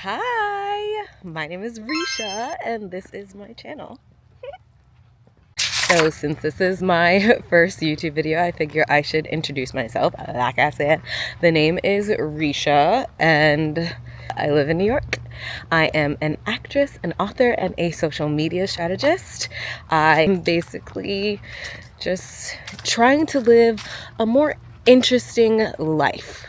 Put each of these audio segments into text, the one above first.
Hi, my name is Risha and this is my channel. So since this is my first YouTube video, I figure I should introduce myself. Like I said, the name is Risha and I live in New York. I am an actress, an author, and a social media strategist. I'm basically just trying to live a more interesting life.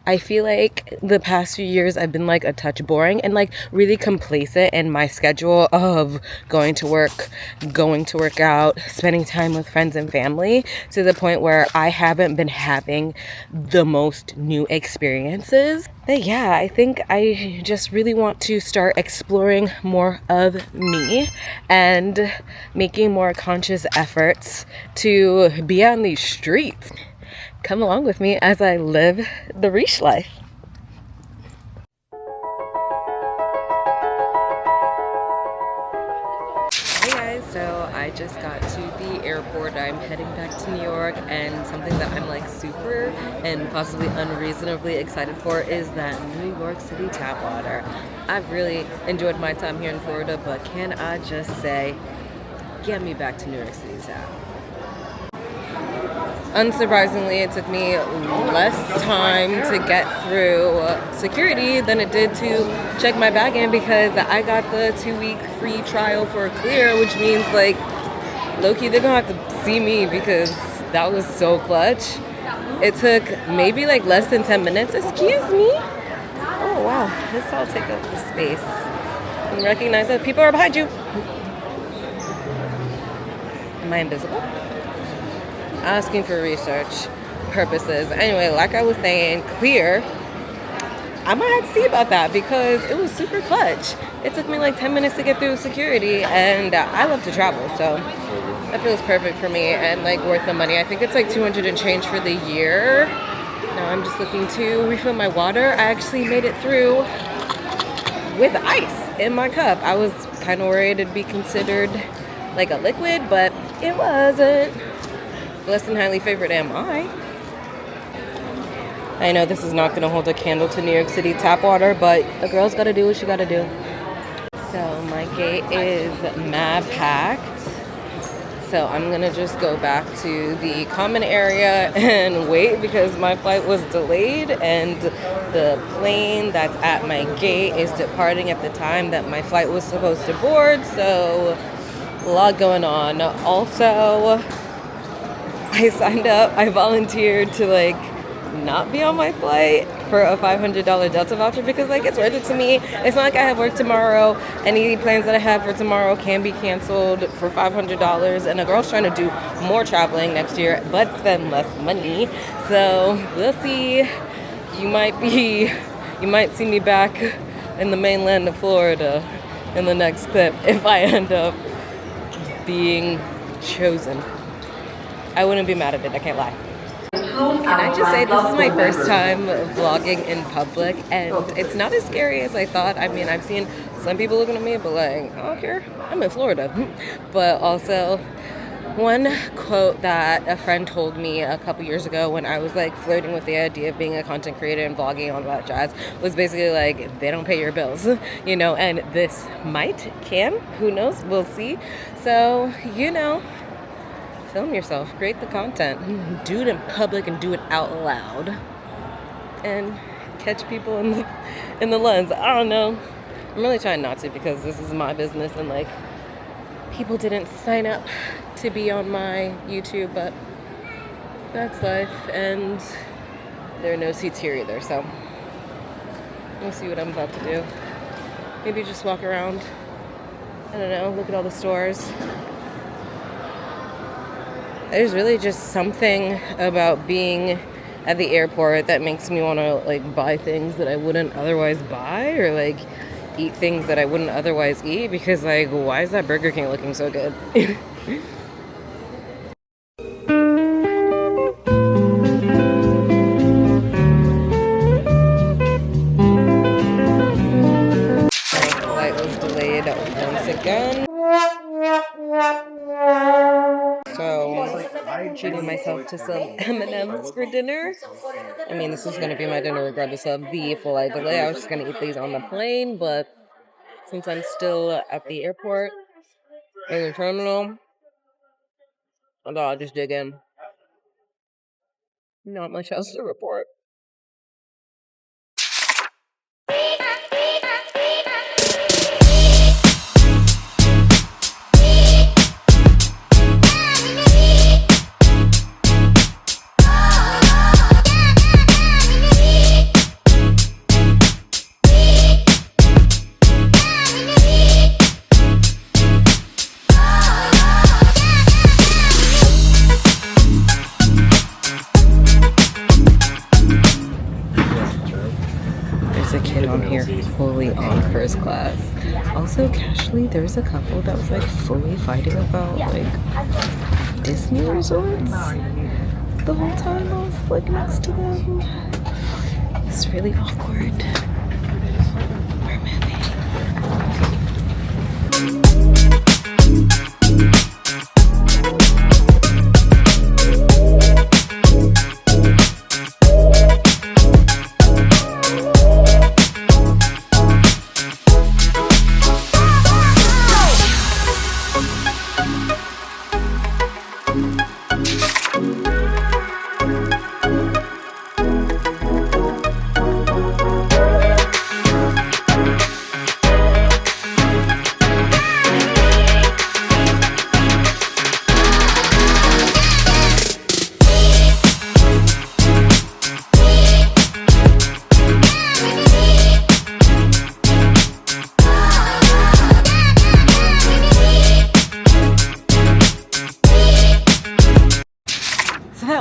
I feel like the past few years I've been like a touch boring and like really complacent in my schedule of going to work, going to work out, spending time with friends and family, to the point where I haven't been having the most new experiences. But yeah, I think I just really want to start exploring more of me and making more conscious efforts to be on these streets. Come along with me as I live the Rish life. Hey guys, so I just got to the airport. I'm heading back to New York, and something that I'm like super and possibly unreasonably excited for is that New York City tap water. I've really enjoyed my time here in Florida, but can I just say, get me back to New York City tap. Unsurprisingly, it took me less time to get through security than it did to check my bag in, because I got the 2-week free trial for Clear, which means like low-key they're gonna have to see me because that was so clutch. It took maybe like less than 10 minutes. Excuse me. Oh wow, this all take up the space. And recognize that people are behind you. Am I invisible? Asking for research purposes. Anyway, like I was saying, Clear, I might have to see about that because it was super clutch. It took me like 10 minutes to get through security, and I love to travel, so that feels perfect for me and like worth the money. I think it's like 200 and change for the year. Now I'm just looking to refill my water. I actually made it through with ice in my cup. I was kind of worried it'd be considered like a liquid, but it wasn't. Less than highly favored am I. I know this is not going to hold a candle to New York City tap water, but a girl's got to do what she got to do. So my gate is mad packed. So I'm going to just go back to the common area and wait because my flight was delayed and the plane that's at my gate is departing at the time that my flight was supposed to board. So a lot going on. Also, I signed up, I volunteered to like not be on my flight for a $500 Delta voucher because like it's worth it to me. It's not like I have work tomorrow. Any plans that I have for tomorrow can be canceled for $500, and a girl's trying to do more traveling next year but spend less money. So we'll see. You might see me back in the mainland of Florida in the next clip if I end up being chosen. I wouldn't be mad at it, I can't lie. Can I just say this is my first time vlogging in public, and it's not as scary as I thought. I mean, I've seen some people looking at me, but like, I don't care, I'm in Florida. But also, one quote that a friend told me a couple years ago when I was like flirting with the idea of being a content creator and vlogging all about jazz was basically like, they don't pay your bills, you know, and this can, who knows, we'll see. So, you know, film yourself, create the content, do it in public and do it out loud, and catch people in the lens. I don't know. I'm really trying not to because this is my business and like people didn't sign up to be on my YouTube, but that's life, and there are no seats here either. So we'll see what I'm about to do. Maybe just walk around. I don't know. Look at all the stores. There's really just something about being at the airport that makes me want to like buy things that I wouldn't otherwise buy, or like eat things that I wouldn't otherwise eat, because like, why is that Burger King looking so good? My flight was delayed once again. So treating myself to some M&Ms for dinner. I mean, this is going to be my dinner regardless of the flight delay. I was just going to eat these on the plane, but since I'm still at the airport in the terminal, I thought I'll just dig in. Not much else to report. Fully on first class. Also, casually, there's a couple that was like fully fighting about like Disney resorts the whole time I was like next to them. It's really awkward. We're moving.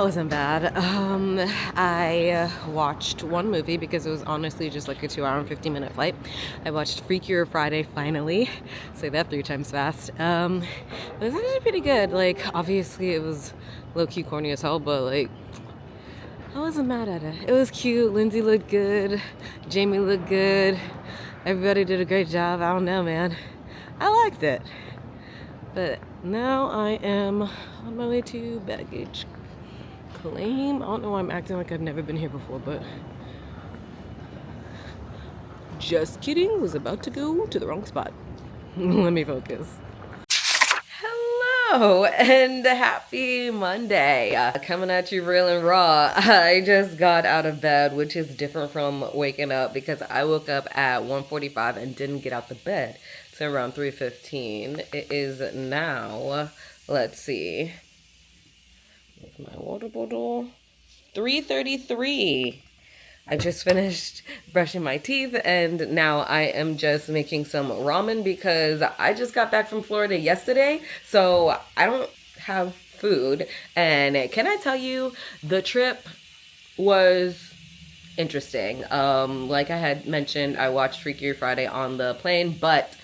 Wasn't bad. I watched one movie because it was honestly just like a 2-hour and 50-minute flight. I watched Freakier Friday finally. Say that 3 times fast. It was actually pretty good. Like, obviously it was low-key corny as hell, but like, I wasn't mad at it. It was cute. Lindsay looked good. Jamie looked good. Everybody did a great job. I don't know, man. I liked it. But now I am on my way to baggage claim. I don't know why I'm acting like I've never been here before, but just kidding, was about to go to the wrong spot. Let me focus. Hello and happy Monday. Coming at you real and raw. I just got out of bed, which is different from waking up because I woke up at 1:45 and didn't get out the bed till around 3:15. It is now, let's see, with my water bottle, 3:33. I just finished brushing my teeth and now I am just making some ramen because I just got back from Florida yesterday, so I don't have food. And can I tell you, the trip was interesting. Like I had mentioned, I watched Freakier Friday on the plane, but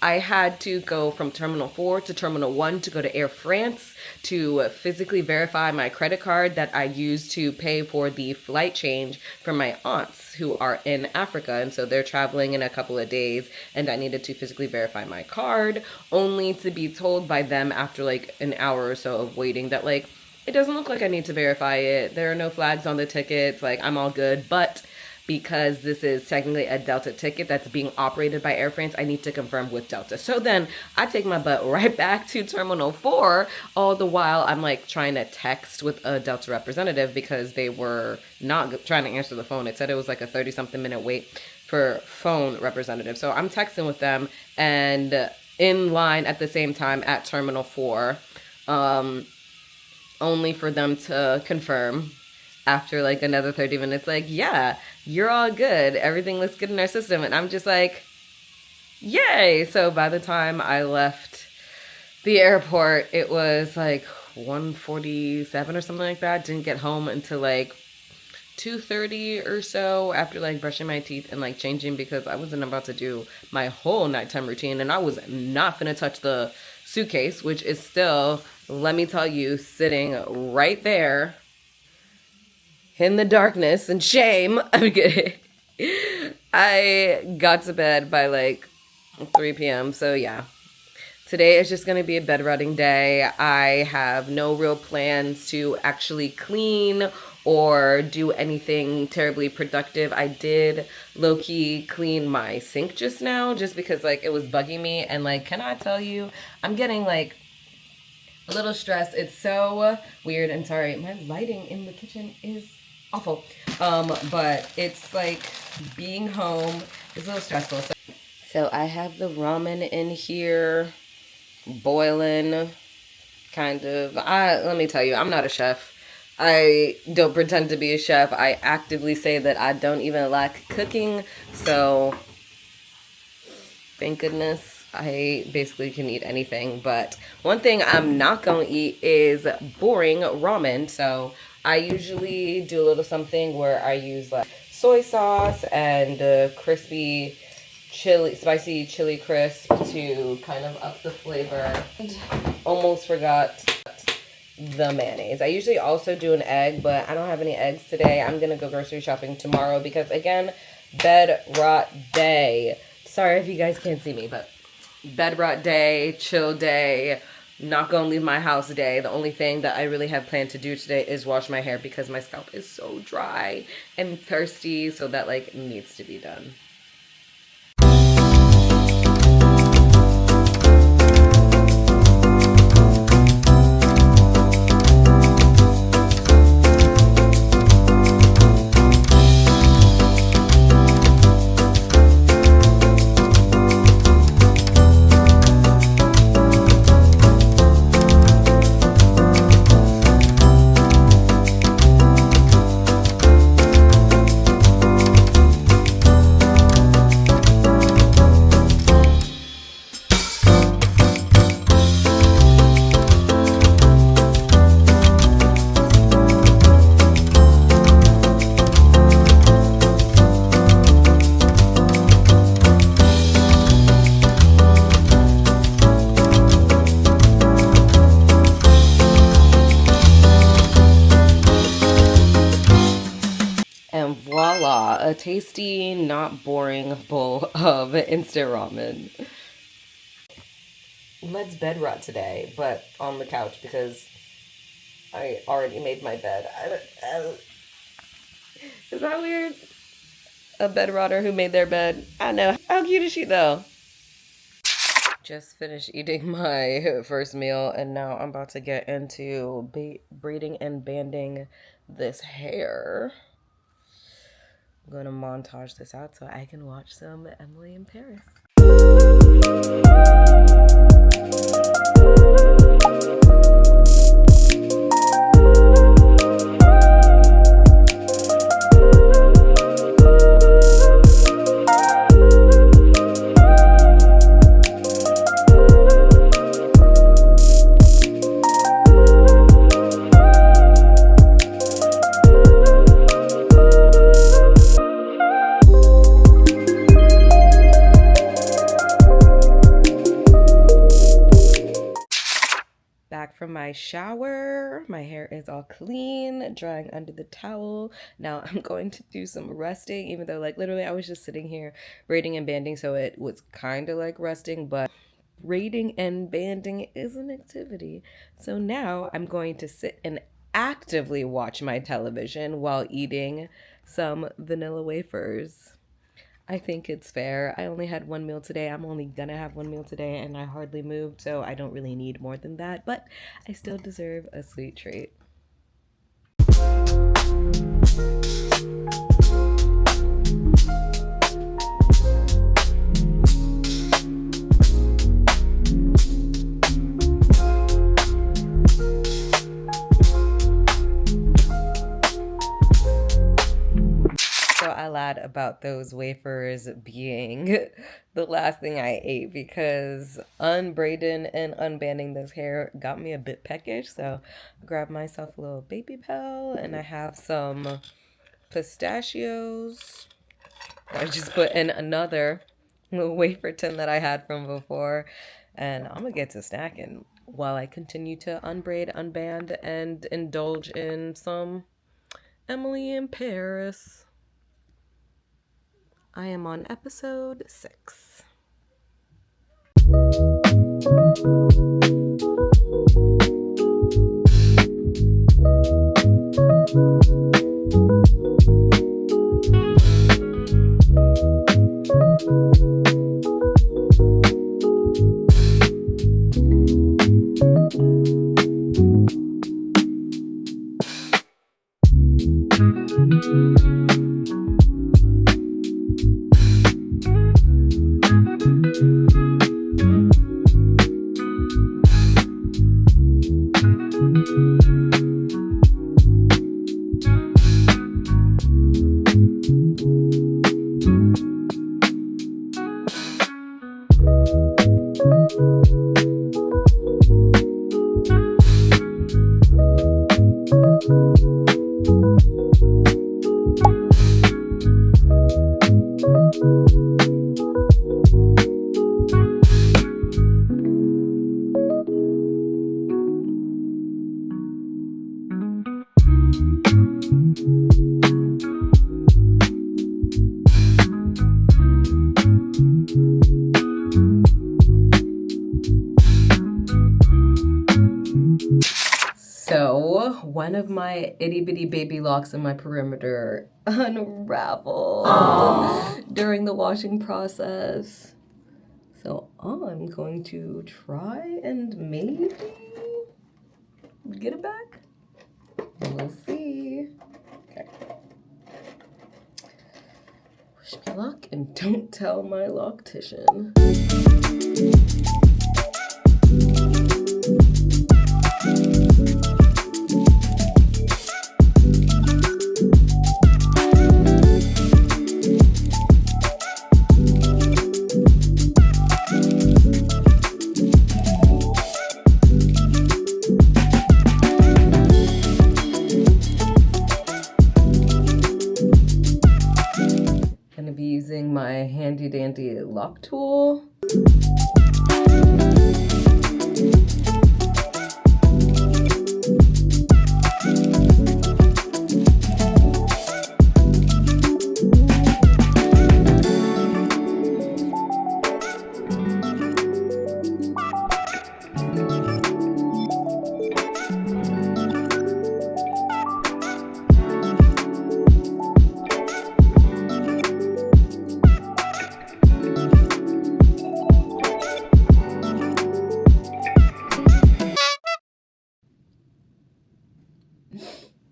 I had to go from Terminal 4 to Terminal 1 to go to Air France to physically verify my credit card that I used to pay for the flight change for my aunts who are in Africa. And so they're traveling in a couple of days and I needed to physically verify my card, only to be told by them after like an hour or so of waiting that like, it doesn't look like I need to verify it. There are no flags on the tickets. Like, I'm all good. But because this is technically a Delta ticket that's being operated by Air France, I need to confirm with Delta. So then I take my butt right back to Terminal 4. All the while I'm like trying to text with a Delta representative because they were not trying to answer the phone. It said it was like a 30-something minute wait for phone representative. So I'm texting with them and in line at the same time at Terminal 4, only for them to confirm after like another 30 minutes, like, yeah, you're all good. Everything looks good in our system. And I'm just like, yay. So by the time I left the airport, it was like 1:47 or something like that. Didn't get home until like 2:30 or so after like brushing my teeth and like changing because I wasn't about to do my whole nighttime routine. And I was not gonna touch the suitcase, which is still, let me tell you, sitting right there in the darkness and shame. I'm kidding. I got to bed by like 3 p.m. So yeah, today is just going to be a bedrotting day. I have no real plans to actually clean or do anything terribly productive. I did low-key clean my sink just now just because like it was bugging me, and like, can I tell you, I'm getting like a little stressed. It's so weird. And sorry, my lighting in the kitchen is awful. But it's like being home is a little stressful. So I have the ramen in here boiling, kind of. Let me tell you, I'm not a chef. I don't pretend to be a chef. I actively say that I don't even like cooking. So thank goodness I basically can eat anything. But one thing I'm not going to eat is boring ramen. So I usually do a little something where I use like soy sauce and crispy spicy chili crisp to kind of up the flavor. And almost forgot the mayonnaise. I usually also do an egg, but I don't have any eggs today. I'm gonna go grocery shopping tomorrow because, again, bed rot day. Sorry if you guys can't see me, but bed rot day, chill day, not gonna leave my house day. The only thing that I really have planned to do today is wash my hair because my scalp is so dry and thirsty, so that like needs to be done. And voila, a tasty, not boring bowl of instant ramen. Let's bed rot today, but on the couch because I already made my bed. Is that weird? A bed rotter who made their bed. I know. How cute is she though? Just finished eating my first meal, and now I'm about to get into braiding and banding this hair. I'm going to montage this out so I can watch some Emily in Paris. Back from my shower, my hair is all clean, drying under the towel. Now I'm going to do some resting, even though like literally I was just sitting here braiding and banding, so it was kind of like resting, but braiding and banding is an activity. So now I'm going to sit and actively watch my television while eating some vanilla wafers. I think it's fair. I only had one meal today. I'm only gonna have one meal today, and I hardly moved, so I don't really need more than that, but I still deserve a sweet treat. I lied about those wafers being the last thing I ate because unbraiding and unbanding this hair got me a bit peckish. So I grabbed myself a little baby bell, and I have some pistachios. I just put in another little wafer tin that I had from before, and I'm gonna get to snacking while I continue to unbraid, unband, and indulge in some Emily in Paris. I am on episode 6. So one of my itty bitty baby locks in my perimeter unraveled during the washing process. So I'm going to try and maybe get it back. We'll see. Okay. Wish me luck and don't tell my loctician. Using my handy dandy lock tool.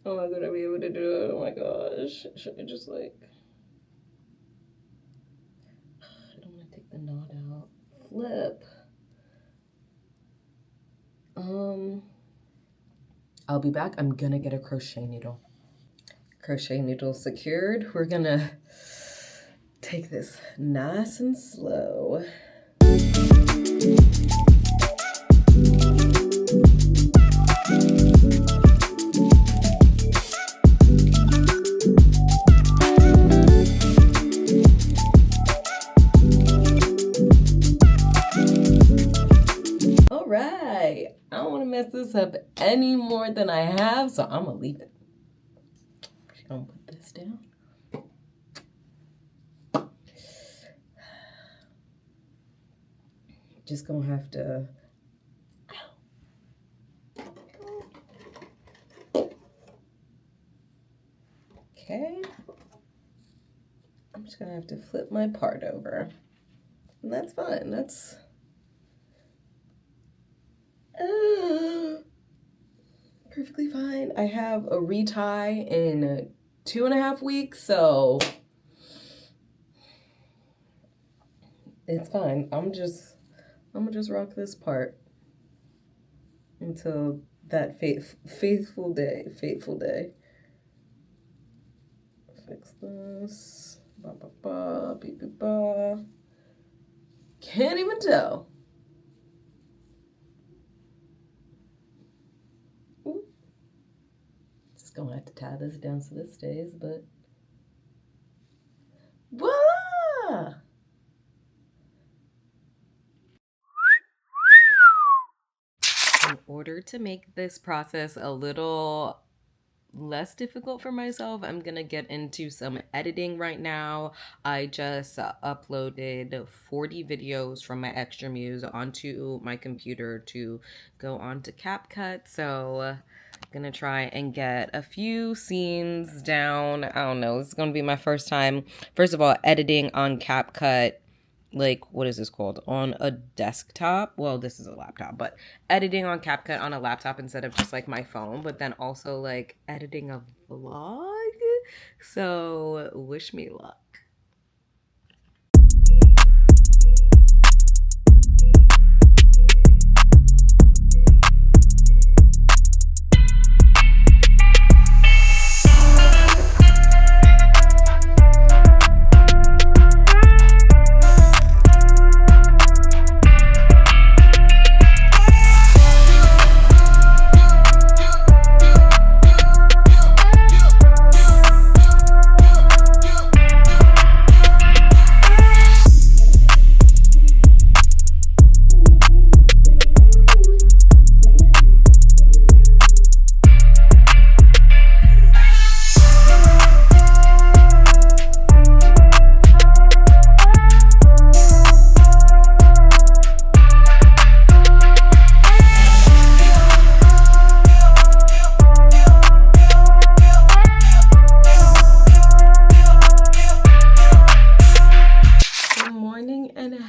Oh my god, I'll be able to do it. Oh my gosh. Should I just like... I don't want to take the knot out. Flip. I'll be back. I'm gonna get a crochet needle. Crochet needle secured. We're gonna take this nice and slow. Alright, I don't want to mess this up any more than I have, so I'm gonna leave it. Just gonna put this down. Just gonna have to... Okay. I'm just gonna have to flip my part over. And that's fine. That's... perfectly fine. I have a retie in 2.5 weeks, so it's fine. I'm gonna just rock this part until that fateful day. Fix this. Ba ba ba, beep beep ba. Can't even tell. Ooh. Just gonna have to tie this down so this stays, but voila! In order to make this process a little less difficult for myself. I'm gonna get into some editing right now. I just uploaded 40 videos from my Extra Muse onto my computer to go onto CapCut. So gonna try and get a few scenes down. I don't know. This is gonna be my first time. First of all, editing on CapCut, like, what is this called, on a desktop. Well, this is a laptop, but editing on CapCut on a laptop instead of just like my phone, but then also like editing a vlog. So wish me luck.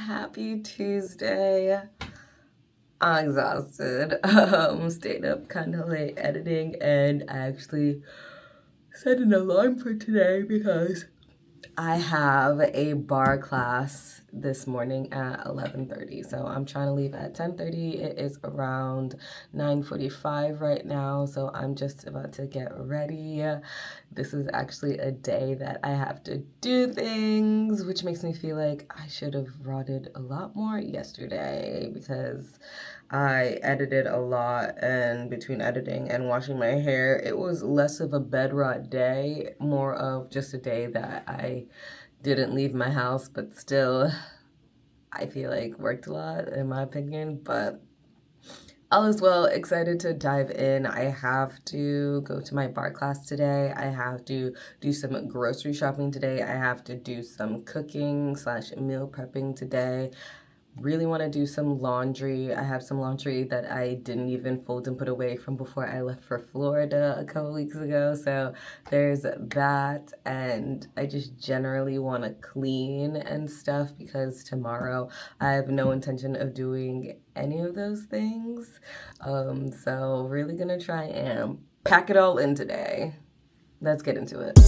Happy Tuesday. I'm exhausted. Stayed up kind of late editing, and I actually set an alarm for today because I have a bar class this morning at 11:30. So I'm trying to leave at 10:30. It is around 9:45 right now, so I'm just about to get ready. This is actually a day that I have to do things, which makes me feel like I should have rotted a lot more yesterday because I edited a lot, and between editing and washing my hair, it was less of a bed rot day, more of just a day that I didn't leave my house, but still, I feel like worked a lot in my opinion, but all is well. Excited to dive in. I have to go to my bar class today. I have to do some grocery shopping today. I have to do some cooking / meal prepping today. Really want to do some laundry. I have some laundry that I didn't even fold and put away from before I left for Florida a couple weeks ago. So there's that, and I just generally want to clean and stuff because tomorrow I have no intention of doing any of those things. So really gonna try and pack it all in today. Let's get into it.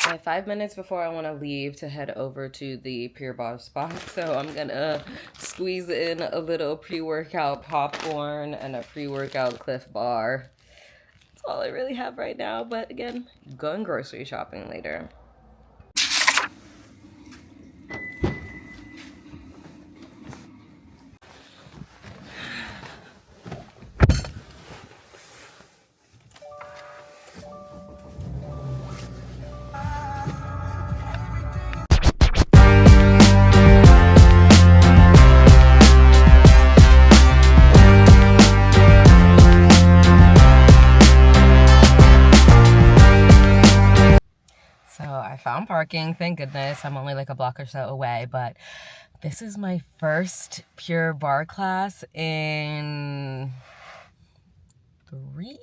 like 5 minutes before I want to leave to head over to the Pure Bar spot. So I'm gonna squeeze in a little pre-workout popcorn and a pre-workout Cliff Bar. That's all I really have right now, but again, going grocery shopping later. I found parking, thank goodness. I'm only like a block or so away, but this is my first Pure Bar class in 3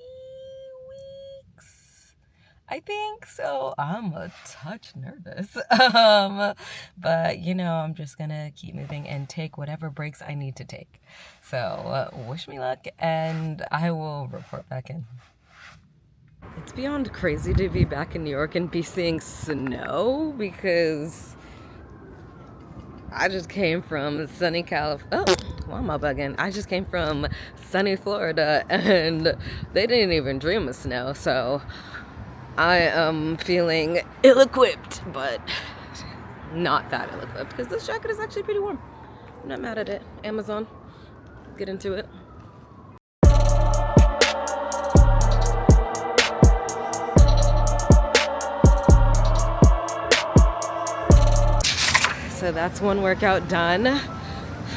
weeks, I think. So I'm a touch nervous. But you know, I'm just gonna keep moving and take whatever breaks I need to take. So wish me luck, and I will report back in. It's beyond crazy to be back in New York and be seeing snow, because I just came from sunny California. Oh, why am I bugging? I just came from sunny Florida and they didn't even dream of snow. So I am feeling ill-equipped, but not that ill-equipped, because this jacket is actually pretty warm. I'm not mad at it. Amazon, get into it. So that's one workout done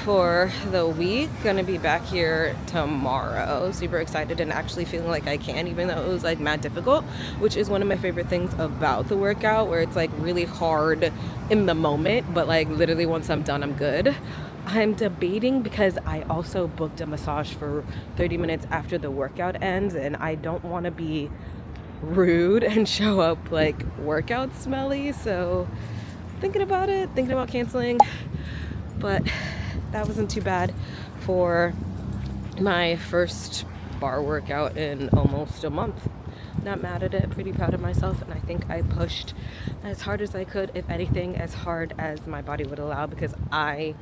for the week. Gonna be back here tomorrow. Super excited and actually feeling like I can, even though it was like mad difficult, which is one of my favorite things about the workout, where it's like really hard in the moment, but like literally once I'm done, I'm good. I'm debating, because I also booked a massage for 30 minutes after the workout ends, and I don't want to be rude and show up like workout smelly. So thinking about it, thinking about canceling, but that wasn't too bad for my first bar workout in almost a month. Not mad at it, pretty proud of myself, and I think I pushed as hard as I could, if anything, as hard as my body would allow, because I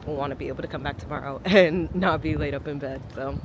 want to be able to come back tomorrow and not be laid up in bed. So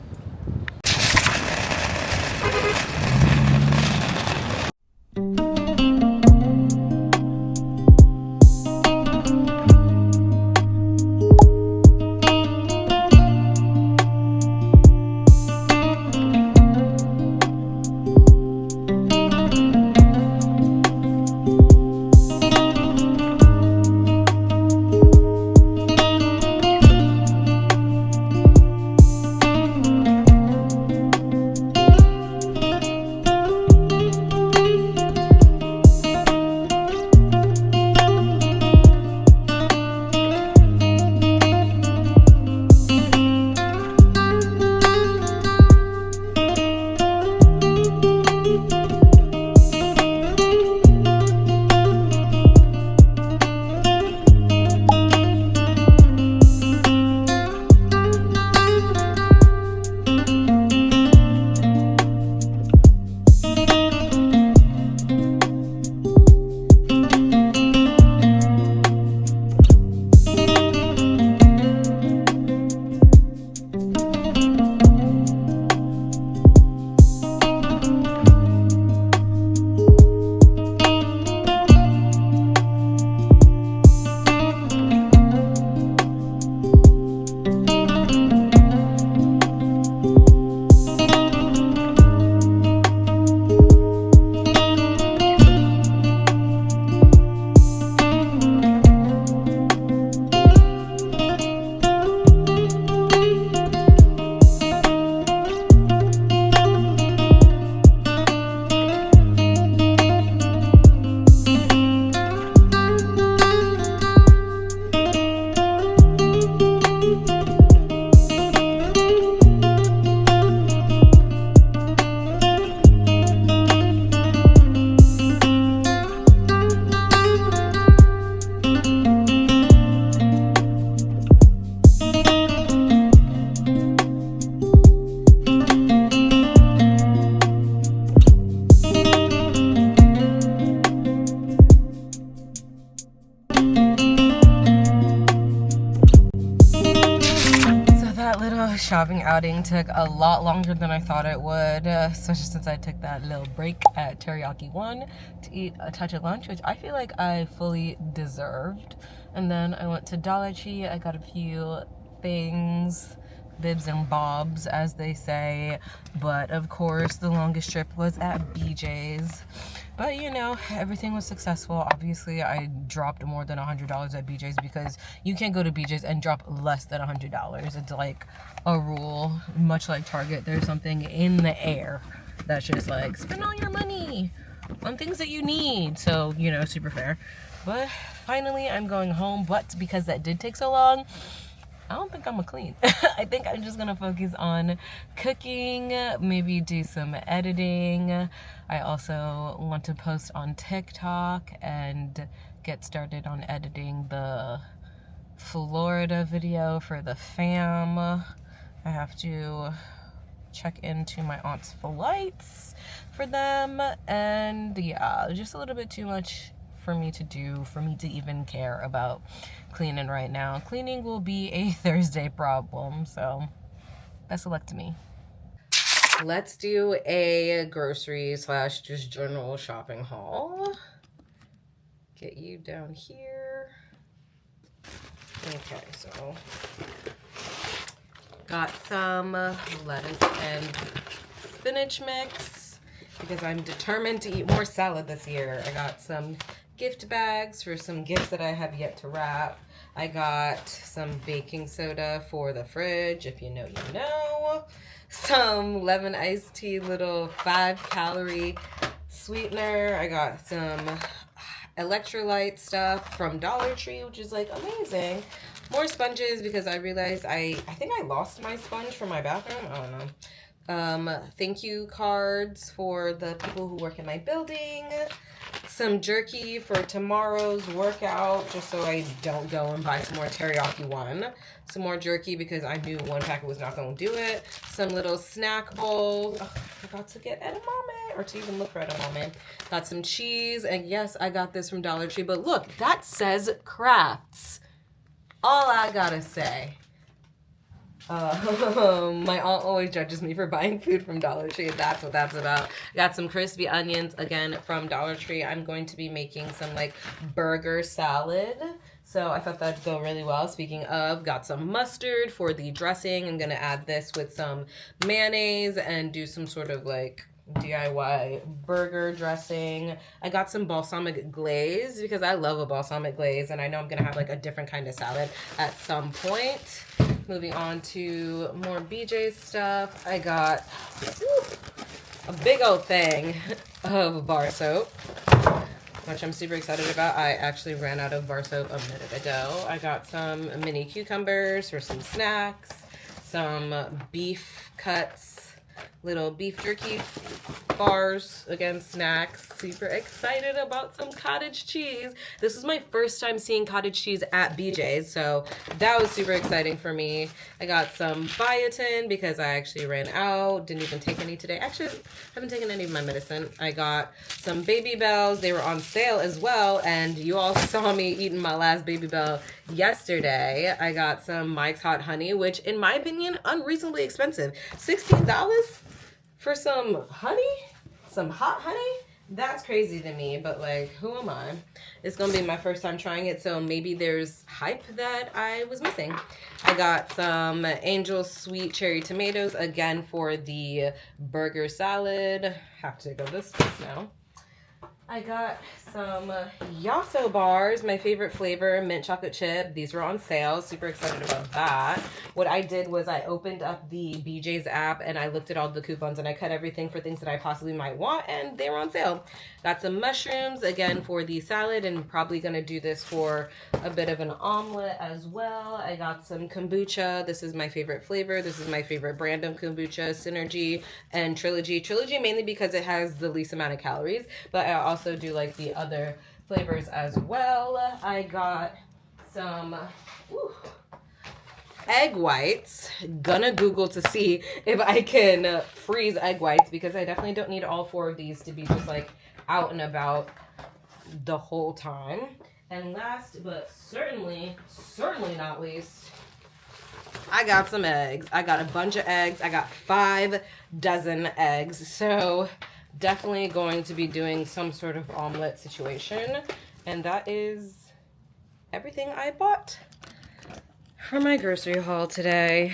shopping outing took a lot longer than I thought it would, especially since I took that little break at Teriyaki One to eat a touch of lunch, which I feel like I fully deserved. And then I went to Dollar Tree. I got a few things, bibs and bobs, as they say. But of course, the longest trip was at BJ's. But you know, everything was successful. Obviously, I dropped more than $100 at BJ's because you can't go to BJ's and drop less than $100. It's like a rule, much like Target. There's something in the air that's just like, spend all your money on things that you need. So, you know, super fair. But finally, I'm going home. But because that did take so long, I don't think I'm gonna clean. I think I'm just gonna focus on cooking, maybe do some editing. I also want to post on TikTok and get started on editing the Florida video for the fam. I have to check into my aunt's flights for them, and yeah, just a little bit too much for me to do, for me to even care about cleaning right now. Cleaning will be a Thursday problem, so best of luck to me. Let's do a grocery slash just general shopping haul. Get you down here. Okay, so got some lettuce and spinach mix because I'm determined to eat more salad this year. I got some gift bags for some gifts that I have yet to wrap. I got some baking soda for the fridge, if you know, you know. Some lemon iced tea, little 5-calorie sweetener. I got some electrolyte stuff from Dollar Tree, which is like amazing. More sponges because I realized I think I lost my sponge from my bathroom. I don't know. Thank you cards for the people who work in my building. Some jerky for tomorrow's workout, just so I don't go and buy some more Teriyaki One. Some more jerky because I knew one packet was not going to do it. Some little snack bowls. Oh, I forgot to get edamame, or to even look for edamame. Got some cheese, and yes, I got this from Dollar Tree, but look, that says crafts. All I gotta say. My aunt always judges me for buying food from Dollar Tree. That's what that's about. Got some crispy onions again from Dollar Tree. I'm going to be making some like burger salad, so I thought that'd go really well. Speaking of, got some mustard for the dressing. I'm gonna add this with some mayonnaise and do some sort of like DIY burger dressing. I got some balsamic glaze because I love a balsamic glaze, and I know I'm gonna have like a different kind of salad at some point. Moving on to more BJ stuff. I got a big old thing of bar soap, which I'm super excited about. I actually ran out of bar soap a minute ago. I got some mini cucumbers for some snacks, some beef cuts, little beef jerky bars, again, snacks. Super excited about some cottage cheese. This was my first time seeing cottage cheese at BJ's, so that was super exciting for me. I got some biotin because I actually ran out. Didn't even take any today. Actually, haven't taken any of my medicine. I got some Baby Bells. They were on sale as well, and you all saw me eating my last Baby Bell yesterday. I got some Mike's Hot Honey, which in my opinion, unreasonably expensive. $16 for some honey? Some hot honey? That's crazy to me, but like, who am I? It's gonna be my first time trying it, so maybe there's hype that I was missing. I got some Angel Sweet Cherry Tomatoes, again for the burger salad. Have to go this place now. I got some Yasso bars, my favorite flavor, mint chocolate chip. These were on sale. Super excited about that. What I did was I opened up the BJ's app and I looked at all the coupons and I cut everything for things that I possibly might want, and they were on sale. Got some mushrooms, again, for the salad, and probably going to do this for a bit of an omelet as well. I got some kombucha. This is my favorite flavor. This is my favorite brand of kombucha, Synergy and Trilogy. Trilogy mainly because it has the least amount of calories, but I also do like the other flavors as well. I got some egg whites. Gonna Google to see if I can freeze egg whites because I definitely don't need all 4 of these to be just like out and about the whole time. And last but certainly not least, I got some eggs. I got a bunch of eggs. I got 5 dozen eggs. So definitely going to be doing some sort of omelet situation. And that is everything I bought for my grocery haul today.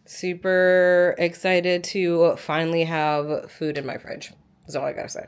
Super excited to finally have food in my fridge. That's all I gotta say.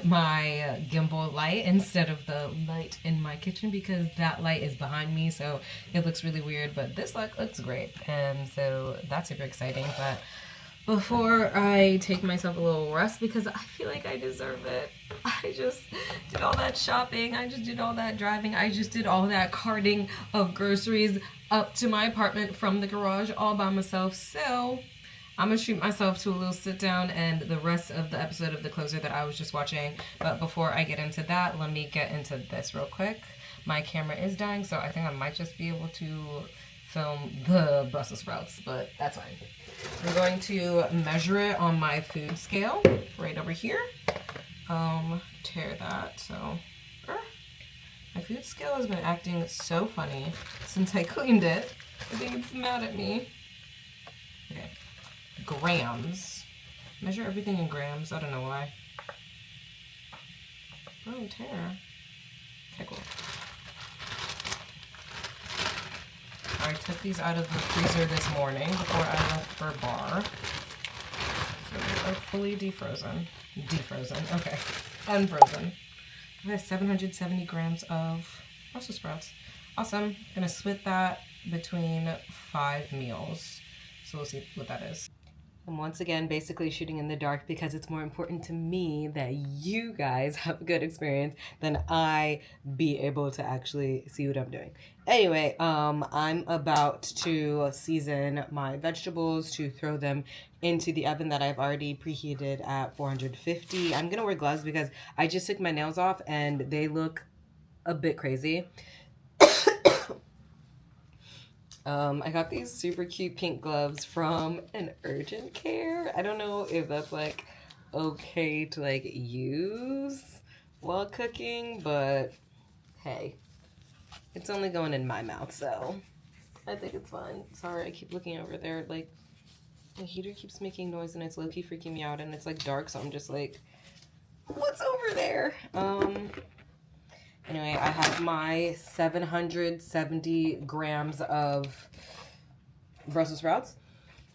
My gimbal light instead of the light in my kitchen because that light is behind me, so it looks really weird, but this light looks great, and so that's super exciting. But before I take myself a little rest, because I feel like I deserve it, I just did all that shopping, I just did all that driving, I just did all that carting of groceries up to my apartment from the garage all by myself, so I'm gonna treat myself to a little sit down and the rest of the episode of The Closer that I was just watching. But before I get into that, let me get into this real quick. My camera is dying, so I think I might just be able to film the Brussels sprouts, but that's fine. I'm going to measure it on my food scale right over here. Tear that, so. My food scale has been acting so funny since I cleaned it. I think it's mad at me. Okay. Grams. Measure everything in grams. I don't know why. Oh, tear. Okay, cool. I took these out of the freezer this morning before I left for a bar. So they are fully defrozen. Defrozen. Okay. Unfrozen. I have 770 grams of Brussels sprouts. Awesome. Gonna split that between 5 meals. So we'll see what that is. I'm once again basically shooting in the dark because it's more important to me that you guys have a good experience than I be able to actually see what I'm doing. Anyway, I'm about to season my vegetables to throw them into the oven that I've already preheated at 450. I'm gonna wear gloves because I just took my nails off and they look a bit crazy. I got these super cute pink gloves from an urgent care. I don't know if that's like okay to like use while cooking, but hey, it's only going in my mouth, so I think it's fine. Sorry, I keep looking over there. Like, the heater keeps making noise and it's low-key freaking me out, and it's like dark, so I'm just like, what's over there? Anyway, I have my 770 grams of Brussels sprouts.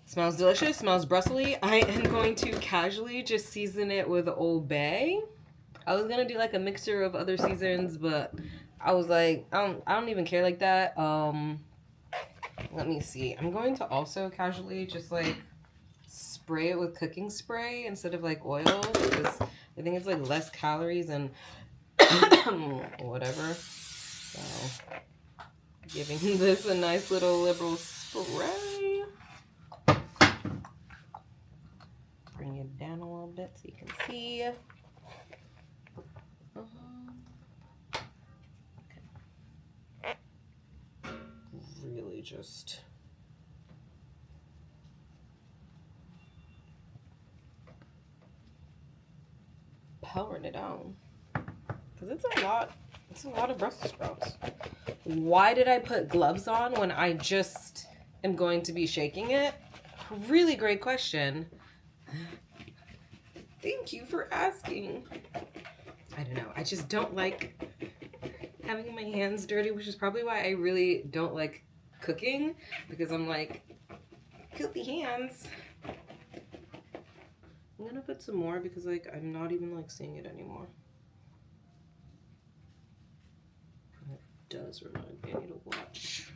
Smells delicious, smells Brussels-y. I am going to casually just season it with Old Bay. I was gonna do like a mixture of other seasons, but I was like, I don't even care like that. Let me see. I'm going to also casually just like spray it with cooking spray instead of like oil, because I think it's like less calories and whatever. So, giving this a nice little liberal spray. Bring it down a little bit so you can see. Okay. Really just powering it on. Because it's a lot of Brussels sprouts. Why did I put gloves on when I just am going to be shaking it? Really great question. Thank you for asking. I don't know. I just don't like having my hands dirty, which is probably why I really don't like cooking, because I'm like, filthy hands. I'm gonna put some more because like I'm not even like seeing it anymore. Does remind me I need to watch.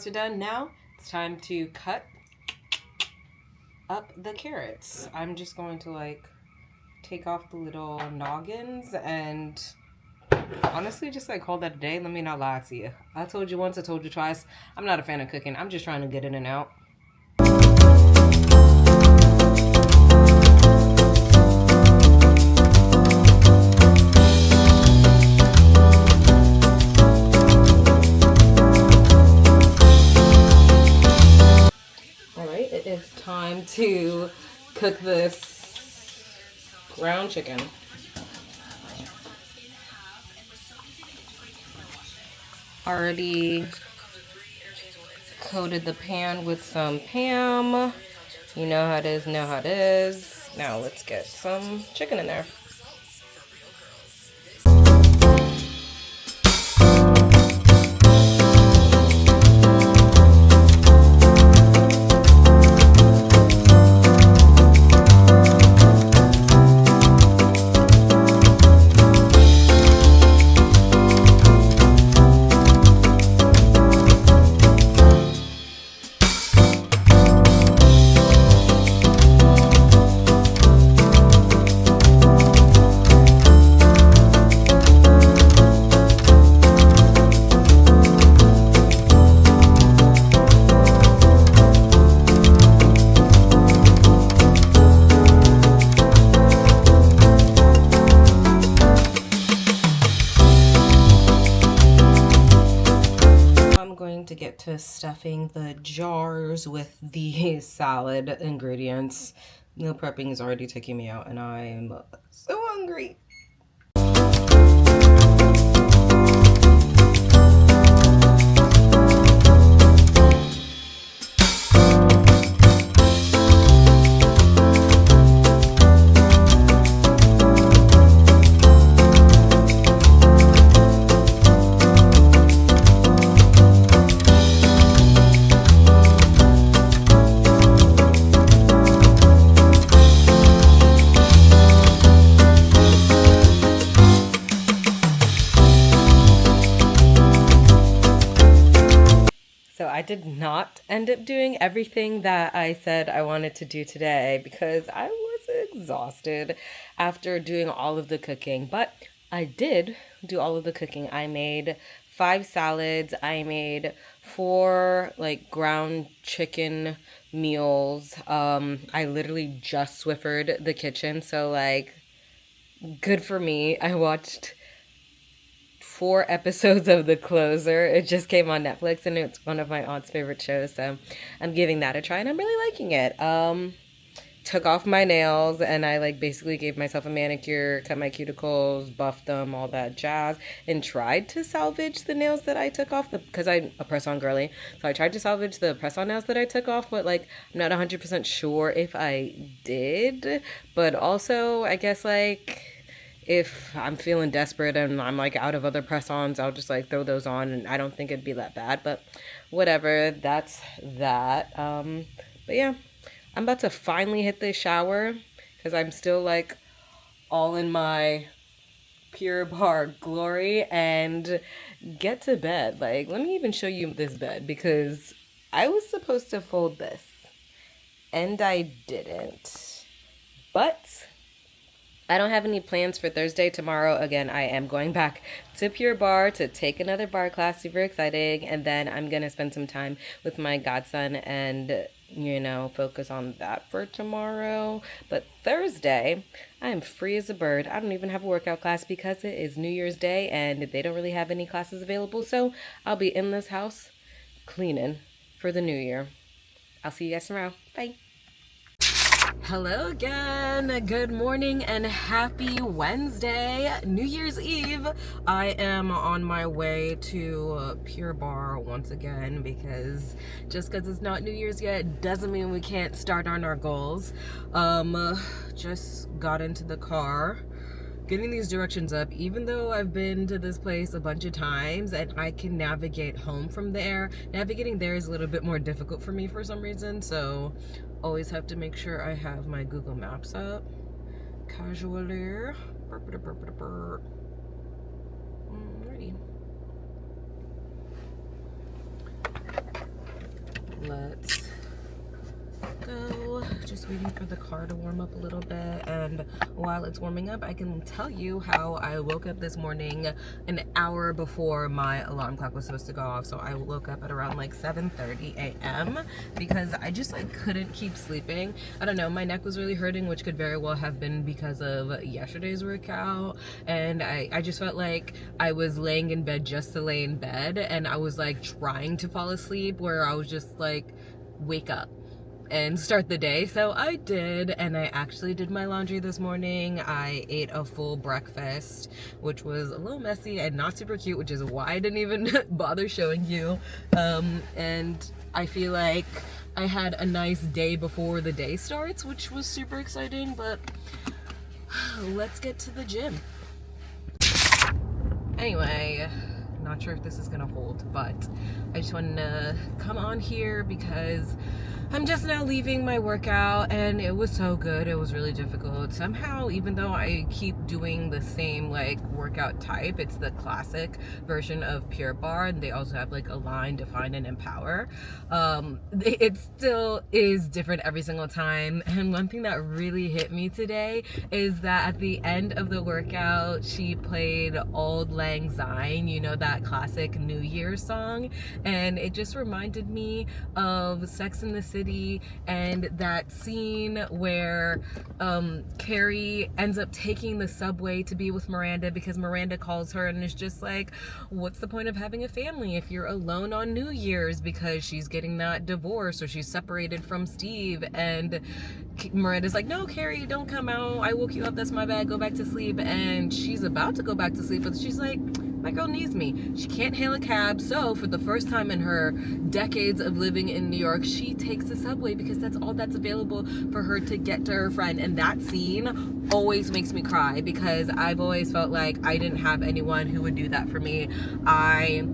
are done. Now it's time to cut up the carrots. I'm just going to like take off the little noggins and honestly just like call that a day. Let me not lie to you. I told you once, I told you twice. I'm not a fan of cooking. I'm just trying to get in and out. Alright, it is time to cook this ground chicken. Already coated the pan with some Pam. You know how it is, know how it is. Now let's get some chicken in there. To get to stuffing the jars with the salad ingredients. Meal prepping is already taking me out and I'm so hungry. So I did not end up doing everything that I said I wanted to do today because I was exhausted after doing all of the cooking. But I did do all of the cooking. I made 5 salads. I made 4 like ground chicken meals. I literally just Swiffered the kitchen. So like good for me. I watched 4 episodes of The Closer. It just came on Netflix and it's one of my aunt's favorite shows, so I'm giving that a try and I'm really liking it. Took off my nails and I like basically gave myself a manicure, cut my cuticles, buffed them, all that jazz, and tried to salvage the nails that I took off because I'm a press-on girly. So I tried to salvage the press-on nails that I took off, but like I'm not 100% sure if I did. But also I guess like if I'm feeling desperate and I'm like out of other press-ons, I'll just like throw those on and I don't think it'd be that bad, but whatever, that's that. But yeah, I'm about to finally hit the shower because I'm still like all in my Pure Bar glory and get to bed. Like, let me even show you this bed because I was supposed to fold this and I didn't, but I don't have any plans for Thursday. Tomorrow, again, I am going back to Pure Bar to take another bar class. Super exciting. And then I'm going to spend some time with my godson and, you know, focus on that for tomorrow. But Thursday, I am free as a bird. I don't even have a workout class because it is New Year's Day and they don't really have any classes available. So I'll be in this house cleaning for the new year. I'll see you guys tomorrow. Bye. Hello again, good morning and happy Wednesday, New Year's Eve. I am on my way to Pure Bar once again because just because it's not New Year's yet doesn't mean we can't start on our goals. Just got into the car, getting these directions up, even though I've been to this place a bunch of times and I can navigate home from there. Navigating there is a little bit more difficult for me for some reason, so always have to make sure I have my Google Maps up. Casually. Alrighty. let's go. Just waiting for the car to warm up a little bit, and while it's warming up, I can tell you how I woke up this morning an hour before my alarm clock was supposed to go off. So I woke up at around like 7:30 a.m. because I just like couldn't keep sleeping. I don't know, my neck was really hurting, which could very well have been because of yesterday's workout, and I just felt like I was laying in bed just to lay in bed, and I was like trying to fall asleep where I was just like, wake up and start the day. So I did, and I actually did my laundry this morning. I ate a full breakfast, which was a little messy and not super cute, which is why I didn't even bother showing you. And I feel like I had a nice day before the day starts, which was super exciting. But let's get to the gym. Anyway, not sure if this is gonna hold, but I just wanted to come on here because I'm just now leaving my workout, and it was so good. It was really difficult. Somehow, even though I keep doing the same like workout type, it's the classic version of Pure Barre, and they also have like Align, Define, and Empower. It still is different every single time. And one thing that really hit me today is that at the end of the workout, she played Auld Lang Syne, you know, that classic New Year's song, and it just reminded me of Sex and the City and that scene where Carrie ends up taking the subway to be with Miranda because Miranda calls her and is just like, what's the point of having a family if you're alone on New Year's, because she's getting that divorce or she's separated from Steve. And Miranda's like, no, Carrie, don't come out, I woke you up, that's my bad, go back to sleep. And she's about to go back to sleep, but she's like, my girl needs me. She can't hail a cab, so for the first time in her decades of living in New York, she takes the subway because that's all that's available for her to get to her friend. And that scene always makes me cry because I've always felt like I didn't have anyone who would do that for me. I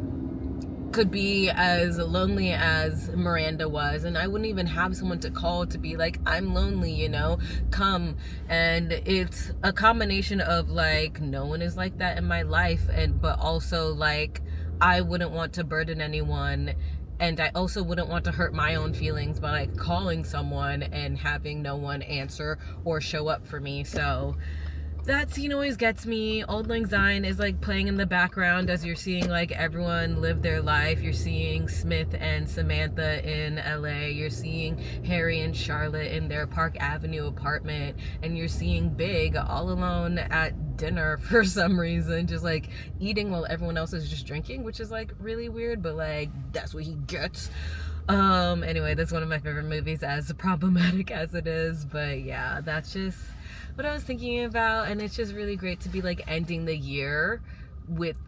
could be as lonely as Miranda was, and I wouldn't even have someone to call to be like, I'm lonely, you know, come. And it's a combination of like, no one is like that in my life, and but also like, I wouldn't want to burden anyone, and I also wouldn't want to hurt my own feelings by like calling someone and having no one answer or show up for me. So that scene always gets me. Auld Lang Syne is like playing in the background as you're seeing like everyone live their life. You're seeing Smith and Samantha in LA. You're seeing Harry and Charlotte in their Park Avenue apartment. And you're seeing Big all alone at dinner for some reason, just like eating while everyone else is just drinking, which is like really weird, but like that's what he gets. Anyway, that's one of my favorite movies, as problematic as it is. But yeah, that's just what I was thinking about, and it's just really great to be like ending the year with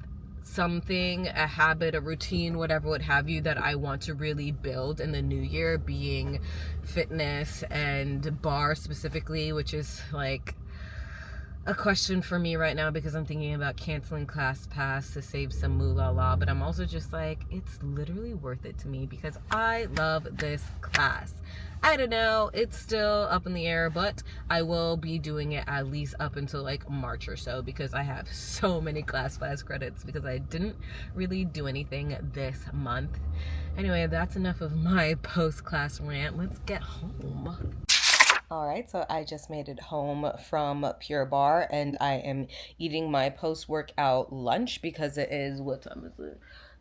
something, a habit, a routine, whatever, what have you, that I want to really build in the new year, being fitness and barre specifically, which is like a question for me right now because I'm thinking about canceling ClassPass to save some moolah, but I'm also just like, it's literally worth it to me because I love this class. I don't know, it's still up in the air, but I will be doing it at least up until like March or so because I have so many ClassPass credits because I didn't really do anything this month. Anyway, that's enough of my post-class rant. Let's get home. All right, so I just made it home from Pure Barre, and I am eating my post-workout lunch because it is, what time is it?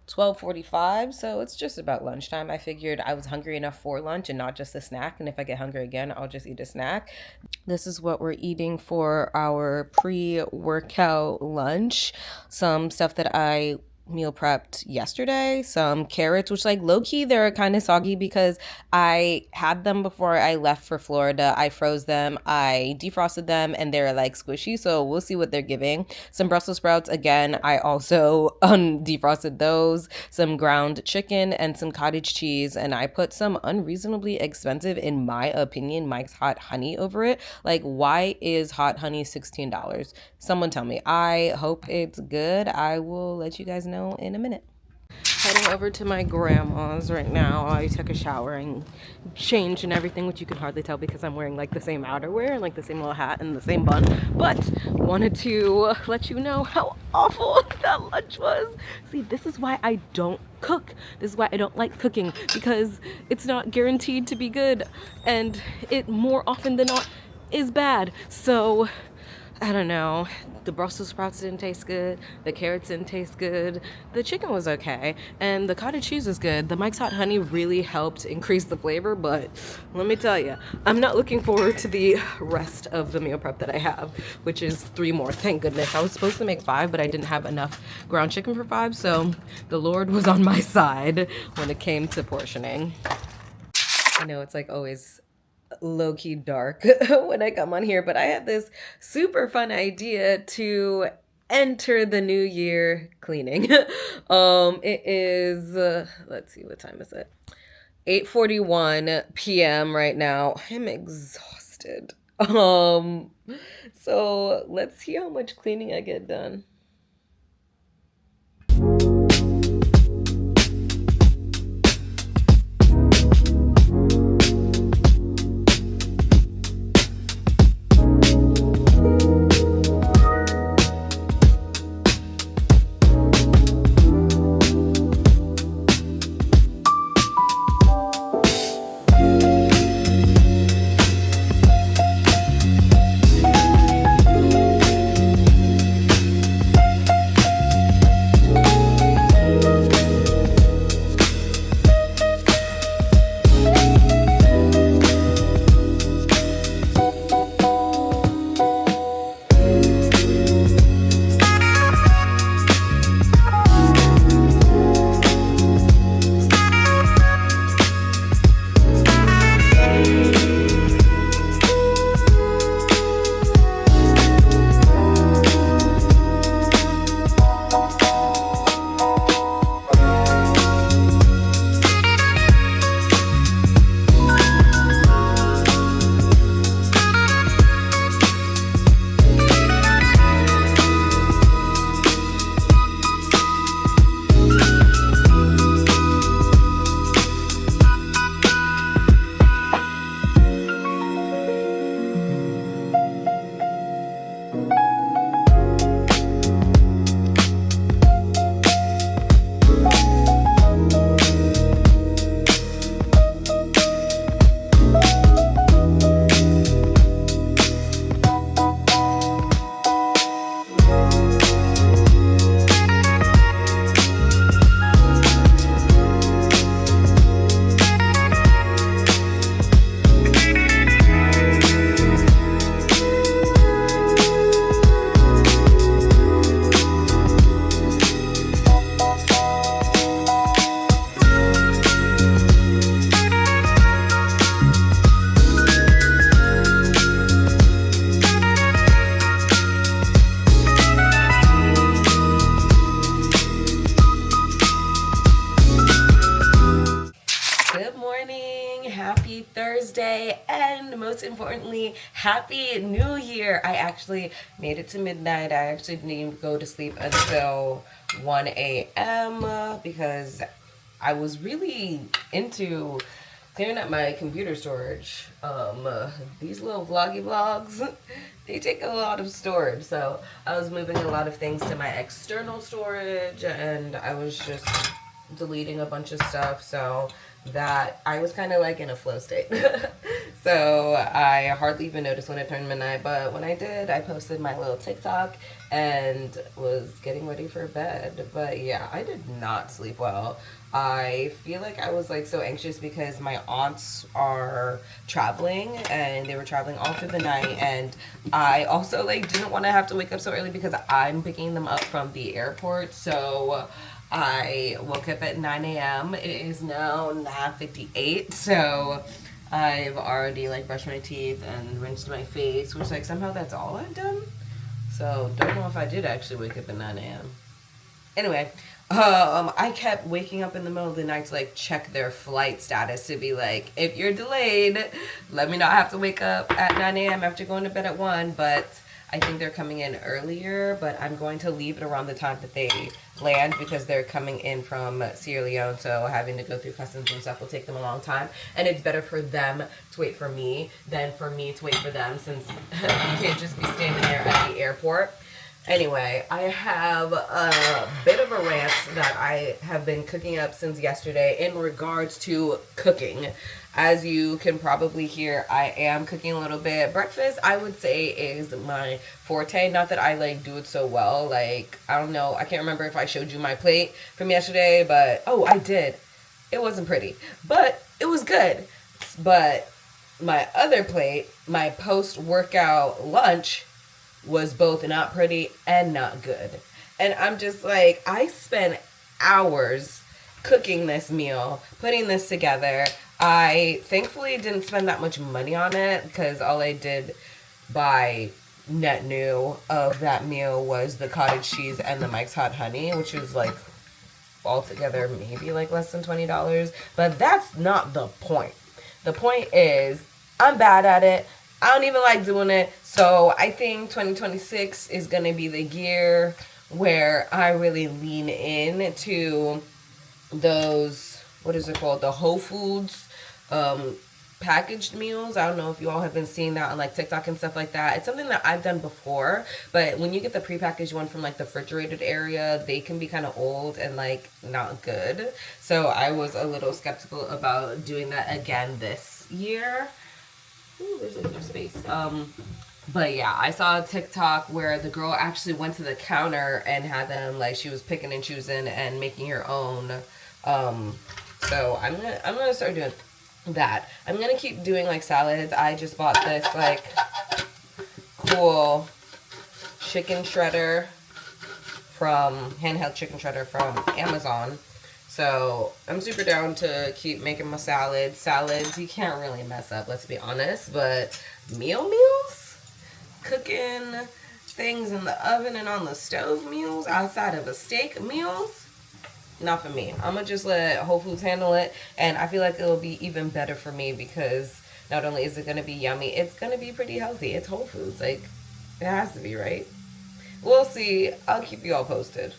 12:45, so it's just about lunchtime. I figured I was hungry enough for lunch and not just a snack, and if I get hungry again, I'll just eat a snack. This is what we're eating for our pre-workout lunch. Some stuff that I meal prepped yesterday, some carrots, which like low-key they're kind of soggy because I had them before I left for Florida. I froze them, I defrosted them, and they're like squishy, so we'll see what they're giving. Some Brussels sprouts, again, I also defrosted those. Some ground chicken and some cottage cheese, and I put some unreasonably expensive, in my opinion, Mike's Hot Honey over it. Like, why is hot honey $16? Someone tell me. I hope it's good. I will let you guys know in a minute. Heading over to my grandma's right now. I took a shower and changed and everything, which you can hardly tell because I'm wearing like the same outerwear and like the same little hat and the same bun. But wanted to let you know how awful that lunch was. See, this is why I don't cook. This is why I don't like cooking, because it's not guaranteed to be good, and it more often than not is bad. So I don't know. The Brussels sprouts didn't taste good. The carrots didn't taste good. The chicken was okay. And the cottage cheese was good. The Mike's Hot Honey really helped increase the flavor, but let me tell you, I'm not looking forward to the rest of the meal prep that I have, which is 3 more. Thank goodness. I was supposed to make 5, but I didn't have enough ground chicken for 5, so the Lord was on my side when it came to portioning. I know it's like always low-key dark when I come on here, but I had this super fun idea to enter the new year cleaning. It is let's see, what time is it? 8:41 p.m. right now. I'm exhausted. So let's see how much cleaning I get done. Happy Thursday, and most importantly, Happy New Year. I actually made it to midnight. I actually didn't even go to sleep until 1 a.m. because I was really into clearing up my computer storage. These little vloggy vlogs, they take a lot of storage, so I was moving a lot of things to my external storage, and I was just deleting a bunch of stuff, so that I was kind of like in a flow state. So I hardly even noticed when it turned midnight, but when I did, I posted my little TikTok and was getting ready for bed. But yeah, I did not sleep well. I feel like I was like so anxious because my aunts are traveling, and they were traveling all through the night, and I also like didn't want to have to wake up so early because I'm picking them up from the airport. So I woke up at 9 a.m. It is now 9:58, so I've already like brushed my teeth and rinsed my face, which like somehow that's all I've done. So don't know if I did actually wake up at 9 a.m. Anyway, I kept waking up in the middle of the night to like check their flight status to be like, if you're delayed, let me not have to wake up at 9 a.m. after going to bed at 1. But I think they're coming in earlier, but I'm going to leave it around the time that they land because they're coming in from Sierra Leone, so having to go through customs and stuff will take them a long time. And it's better for them to wait for me than for me to wait for them, since you can't just be standing there at the airport. Anyway, I have a bit of a rant that I have been cooking up since yesterday in regards to cooking. As you can probably hear, I am cooking a little bit. Breakfast, I would say, is my forte. Not that I, like, do it so well. Like, I don't know. I can't remember if I showed you my plate from yesterday, but, oh, I did. It wasn't pretty, but it was good. But my other plate, my post-workout lunch, was both not pretty and not good. And I'm just like, I spent hours cooking this meal, putting this together. I thankfully didn't spend that much money on it because all I did buy net new of that meal was the cottage cheese and the Mike's Hot Honey, which is like altogether maybe like less than $20. But that's not the point. The point is I'm bad at it. I don't even like doing it. So I think 2026 is going to be the year where I really lean in to those, what is it called? The Whole Foods packaged meals. I don't know if you all have been seeing that on like TikTok and stuff like that. It's something that I've done before, but when you get the prepackaged one from like the refrigerated area, they can be kind of old and like not good. So I was a little skeptical about doing that again this year. Ooh, there's extra space. But yeah, I saw a TikTok where the girl actually went to the counter and had them, like, she was picking and choosing and making her own. So I'm gonna start doing that. I'm gonna keep doing like salads. I just bought this like cool chicken shredder handheld chicken shredder from Amazon. So I'm super down to keep making my salads. Salads, you can't really mess up, let's be honest. But meals? Cooking things in the oven and on the stove meals outside of a steak meals? Not for me. I'm going to just let Whole Foods handle it. And I feel like it'll be even better for me because not only is it going to be yummy, it's going to be pretty healthy. It's Whole Foods. Like, it has to be, right? We'll see. I'll keep you all posted.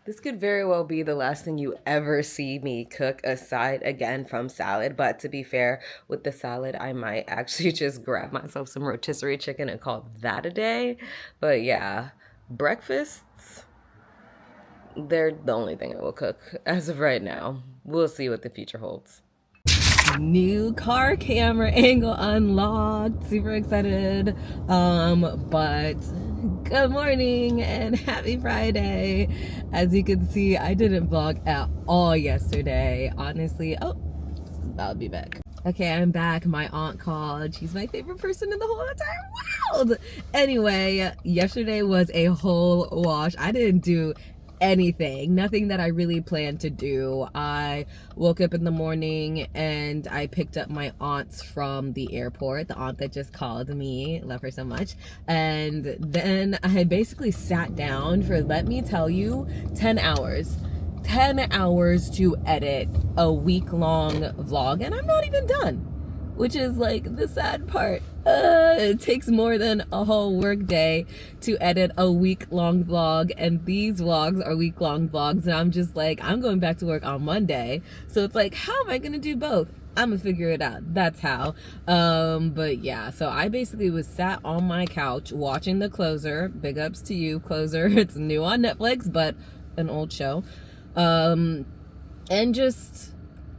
This could very well be the last thing you ever see me cook aside again from salad. But to be fair, with the salad, I might actually just grab myself some rotisserie chicken and call that a day. But yeah, breakfasts, they're the only thing I will cook as of right now. We'll see what the future holds. New car camera angle unlocked. Super excited. But good morning and happy Friday. As you can see, I didn't vlog at all yesterday. Honestly, I'll be back. Okay, I'm back. My aunt called. She's my favorite person in the whole entire world. Anyway, yesterday was a whole wash. I didn't do nothing that I really planned to do. I woke up in the morning and I picked up my aunts from the airport, the aunt that just called me, love her so much. And then I basically sat down for, let me tell you, 10 hours to edit a week-long vlog, and I'm not even done, which is like the sad part. It takes more than a whole work day to edit a week-long vlog, and these vlogs are week-long vlogs, and I'm just like, I'm going back to work on Monday. So it's like, how am I gonna do both? I'm gonna figure it out. That's how. But yeah, so I basically was sat on my couch watching The Closer. Big ups to you, Closer. It's new on Netflix, but an old show. And just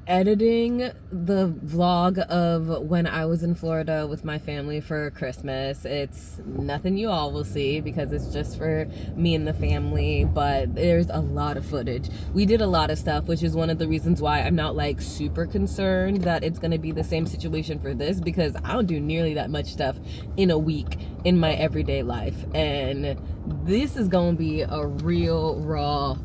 editing the vlog of when I was in Florida with my family for Christmas. It's nothing you all will see because it's just for me and the family, but there's a lot of footage. We did a lot of stuff, which is one of the reasons why I'm not like super concerned that it's going to be the same situation for this, because I don't do nearly that much stuff in a week in my everyday life, and this is going to be a real raw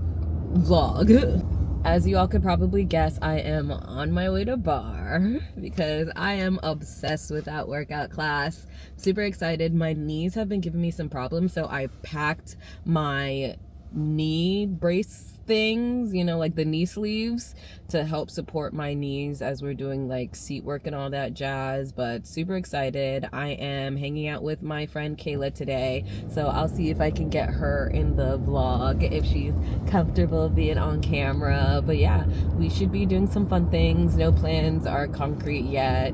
vlog. As you all could probably guess, I am on my way to bar because I am obsessed with that workout class. Super excited. My knees have been giving me some problems, so I packed my knee brace things, you know, like the knee sleeves, to help support my knees as we're doing like seat work and all that jazz. But super excited. I am hanging out with my friend Kayla today, so I'll see if I can get her in the vlog if she's comfortable being on camera. But yeah, we should be doing some fun things. No plans are concrete yet,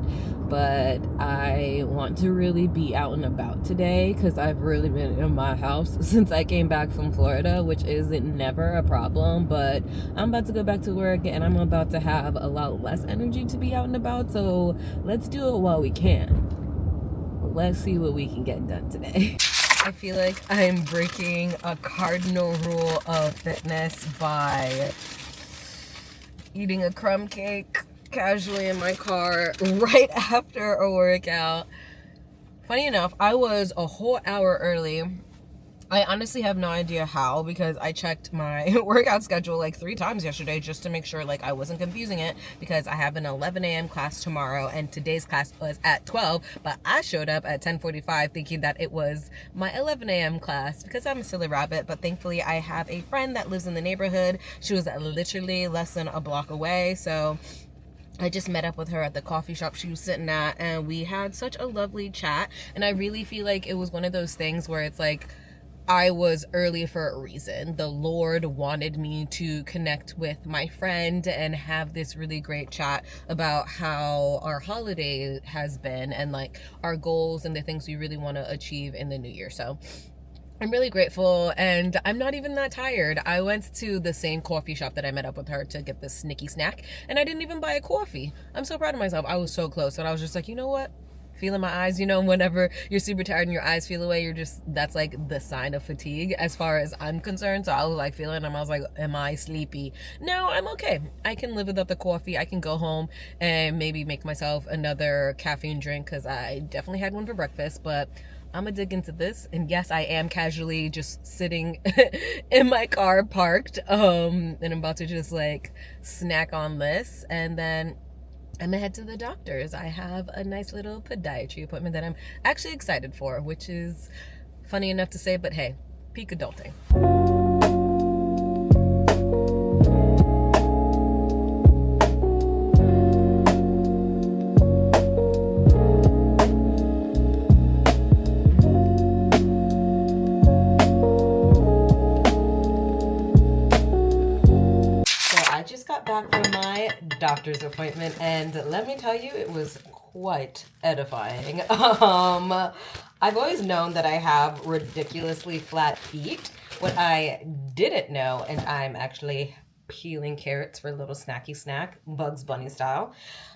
but I want to really be out and about today because I've really been in my house since I came back from Florida, which isn't never a problem, but I'm about to go back to work and I'm about to have a lot less energy to be out and about, so let's do it while we can. Let's see what we can get done today. I feel like I'm breaking a cardinal rule of fitness by eating a crumb cake casually in my car right after a workout. Funny enough, I was a whole hour early. I honestly have no idea how, because I checked my workout schedule like 3 times yesterday just to make sure like I wasn't confusing it, because I have an 11 a.m. class tomorrow and today's class was at 12, but I showed up at 10:45 thinking that it was my 11 a.m. class because I'm a silly rabbit. But thankfully I have a friend that lives in the neighborhood. She was literally less than a block away, so I just met up with her at the coffee shop she was sitting at, and we had such a lovely chat. And I really feel like it was one of those things where it's like, I was early for a reason. The Lord wanted me to connect with my friend and have this really great chat about how our holiday has been and like our goals and the things we really want to achieve in the new year. So I'm really grateful, and I'm not even that tired. I went to the same coffee shop that I met up with her to get this snicky snack, and I didn't even buy a coffee. I'm so proud of myself. I was so close, but I was just like, you know what? Feeling my eyes, you know, whenever you're super tired and your eyes feel away, you're just, that's like the sign of fatigue as far as I'm concerned. So I was like feeling them. I was like, am I sleepy? No, I'm okay. I can live without the coffee. I can go home and maybe make myself another caffeine drink because I definitely had one for breakfast, but I'm gonna dig into this. And yes, I am casually just sitting in my car parked, and I'm about to just like snack on this, and then I'm gonna head to the doctor's. I have a nice little podiatry appointment that I'm actually excited for, which is funny enough to say, but hey, peak adulting. Back from my doctor's appointment, and let me tell you, it was quite edifying. I've always known that I have ridiculously flat feet. What I didn't know, and I'm actually peeling carrots for a little snacky snack, Bugs Bunny style.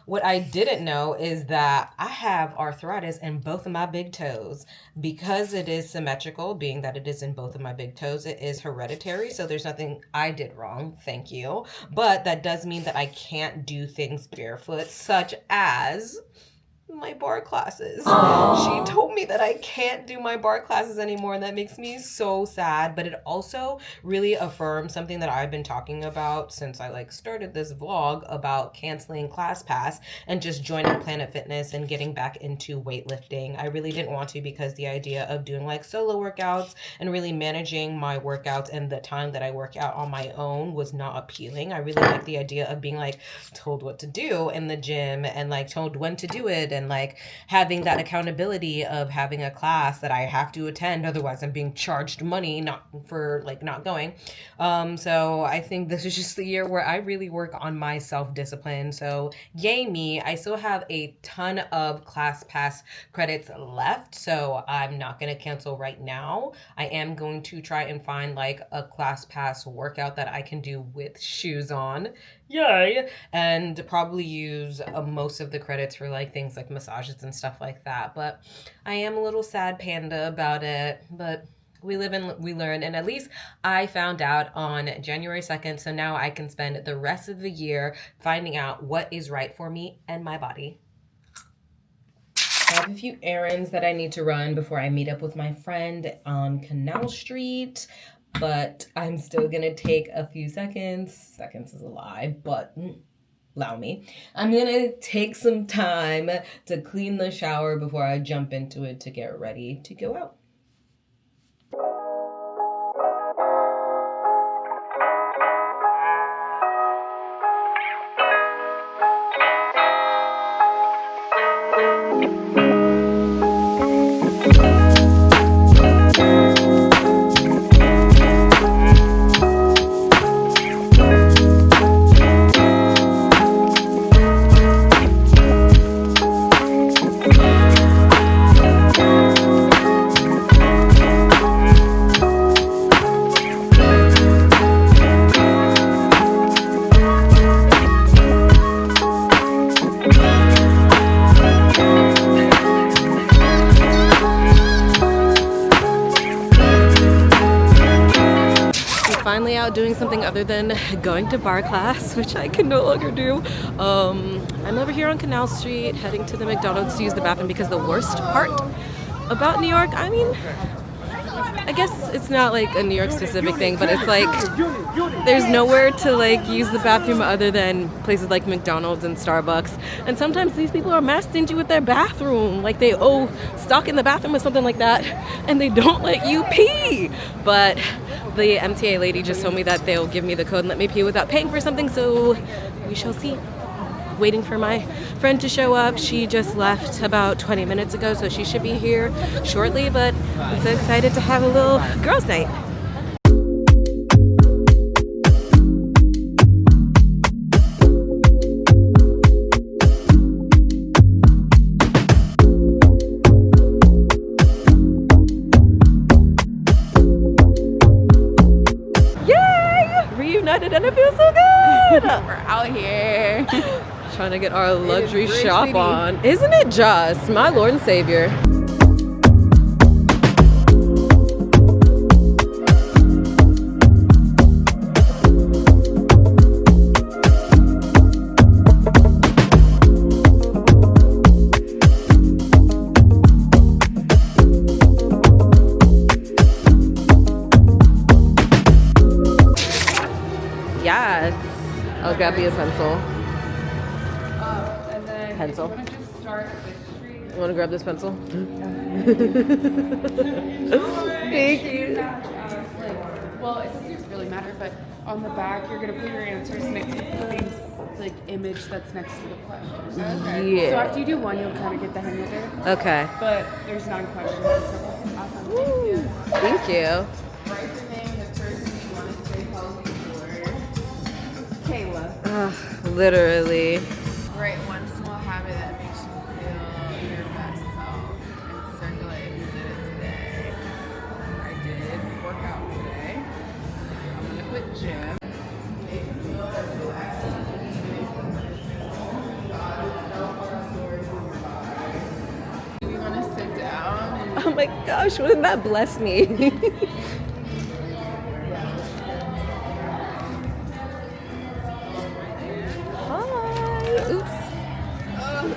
What I didn't know is that I have arthritis in both of my big toes. Because it is symmetrical, being that it is in both of my big toes, it is hereditary, so there's nothing I did wrong, thank you. But that does mean that I can't do things barefoot, such as my bar classes. Aww. She told me that I can't do my bar classes anymore, and that makes me so sad. But it also really affirms something that I've been talking about since I like started this vlog about canceling ClassPass and just joining Planet Fitness and getting back into weightlifting. I really didn't want to, because the idea of doing like solo workouts and really managing my workouts and the time that I work out on my own was not appealing. I really like the idea of being like told what to do in the gym and like told when to do it, and like having that accountability of having a class that I have to attend, otherwise I'm being charged money not for like not going. So I think this is just the year where I really work on my self-discipline. So yay me. I still have a ton of ClassPass credits left, so I'm not going to cancel right now. I am going to try and find like a ClassPass workout that I can do with shoes on. Yay! And probably use most of the credits for like things like massages and stuff like that. But I am a little sad panda about it. But we live and we learn. And at least I found out on January 2nd. So now I can spend the rest of the year finding out what is right for me and my body. I have a few errands that I need to run before I meet up with my friend on Canal Street. But I'm still gonna take a few seconds. Seconds is a lie, but allow me. I'm gonna take some time to clean the shower before I jump into it to get ready to go out. Finally out doing something other than going to bar class, which I can no longer do. I'm over here on Canal Street heading to the McDonald's to use the bathroom because the worst part about New York, I mean, I guess it's not like a New York specific thing, but it's like there's nowhere to like use the bathroom other than places like McDonald's and Starbucks. And sometimes these people are mad stingy with their bathroom, like they owe stock in the bathroom or something like that, and they don't let you pee. But the MTA lady just told me that they'll give me the code and let me pee without paying for something, so we shall see. Waiting for my friend to show up. She just left about 20 minutes ago, so she should be here shortly, but I'm so excited to have a little girls' night. Reunited and it feels so good. We're out here trying to get our luxury shop on. Isn't it just? My Lord and Savior. Yes. I'll grab you a pencil. and then Pencil. You want to just start at the street. You want to grab this pencil? Thank you. Well, it doesn't really matter, but on the back, you're going to put your answers next to the same like image that's next to the question. Okay. Yeah. So after you do one, you'll kind of get the hang of it. Okay. But there's 9 questions. So awesome. Thank you. Thank you. Write the name of the person you want to say healthy for. Kayla. Literally. Write one small habit that makes you feel your best self and circle it if you did it today. I did work out today. I'm gonna put gym. Do you want to sit down? Oh my gosh, wouldn't that bless me?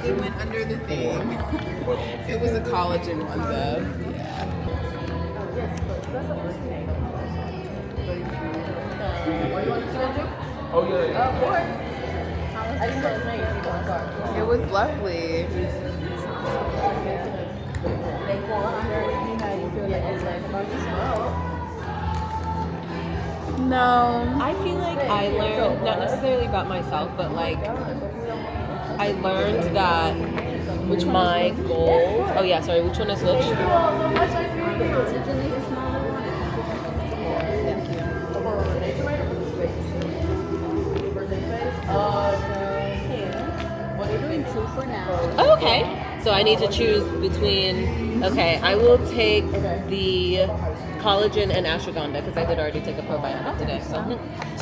It went under the thing. It was a collagen one though. Yeah. Oh yeah. Of course. I didn't know it was lovely. No. I feel like I learned, not necessarily about myself, but like I learned that which my goals. Oh yeah, sorry. Which one is which? What are you doing 2 for now? Oh, okay. So I need to choose between Okay, I will take the collagen and ashwagandha because I did already take a probiotic today. So.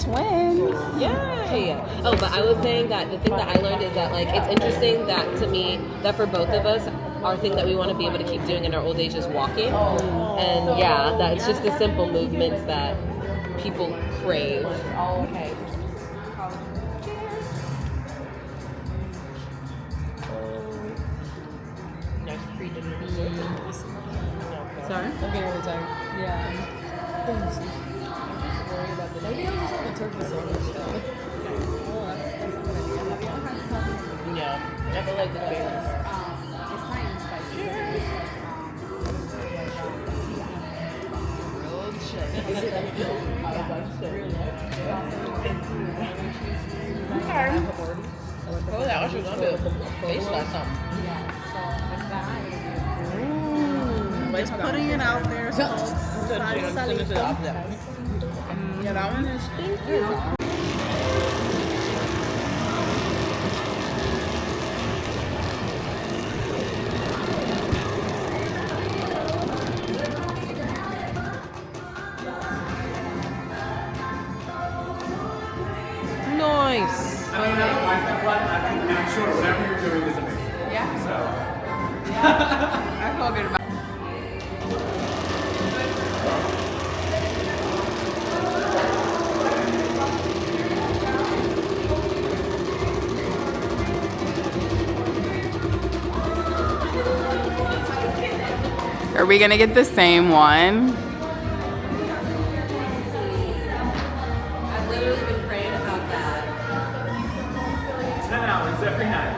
Twins. Yay! Oh, but I was saying that the thing that I learned is that like it's interesting that to me that for both of us, our thing that we want to be able to keep doing in our old age is walking, and yeah, that it's just the simple movements that people crave. Okay. Nice Sorry? I'm getting really tired. Yeah. I'm just worried about the maybe I'll just have a turkey sandwich though. Oh, that's a good idea. Have you ever had something? Yeah, I feel like the bears. It's not even spicy. It's Grilled chicken. Is it like real Oh, that was really good. Tastes like something. It's putting it out there. So yeah, that one is Nice. I mean, I don't like that one, and I'm sure whatever you're doing is amazing. yeah. So, I feel good about. Are we gonna get the same one? I've literally been praying about that. 10 hours every night.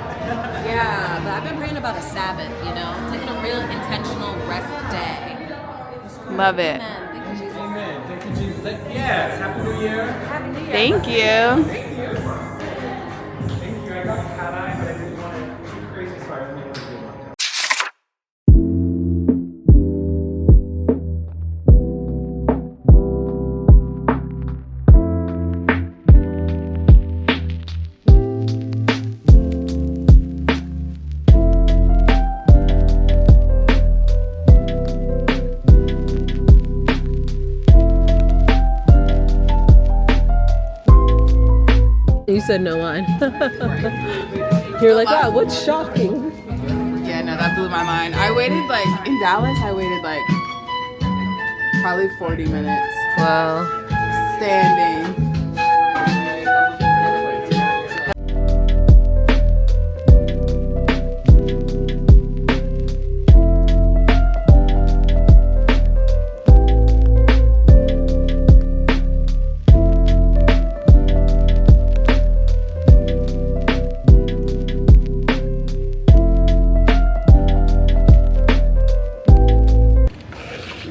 Yeah, but I've been praying about a Sabbath, you know, taking a real intentional rest day. Love it. Amen. Thank you, Jesus. Amen. Thank you, Jesus. Yes, Happy New Year. Happy New Year. Thank you. Thank you. Thank you. I got cat eye, but I didn't want it too crazy, so I only wanted to do one. You said no wine. You're like, wow, what's shocking? Yeah, no, that blew my mind. I waited like in Dallas. I waited like probably 40 minutes Wow. standing.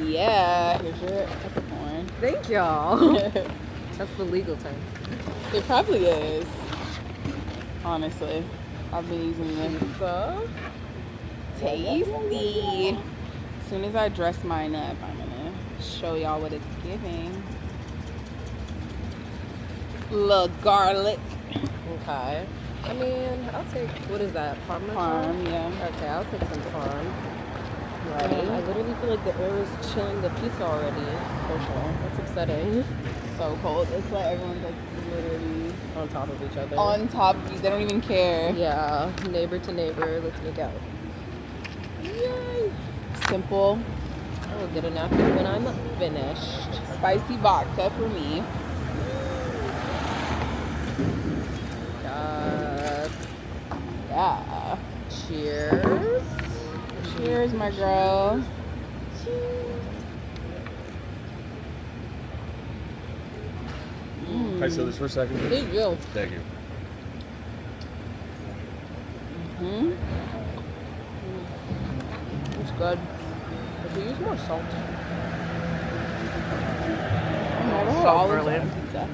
Yeah, here's your peppercorn. Thank y'all. That's the legal term. It probably is. Honestly, I've been using this. So, Tasty. As soon as I dress mine up, I'm gonna show y'all what it's giving. Little garlic. okay. I mean, I'll take, what is that, Parmesan? Parm, yeah. Okay, I'll take some Parm. Right. I literally feel like the air is chilling the pizza already. For sure. That's upsetting. So cold. It's like everyone's like literally On top of each other. on top of you. They don't even care. Yeah, neighbor to neighbor, let's make out. Yay. Simple. I will get a napkin when I'm finished. Spicy vodka for me. Yeah. Cheers. Cheers, my girl. Can I say this for a second? Thank you. Thank you. Hmm? It's good. If we use more salt. I've never had So olives brilliant. on pizza.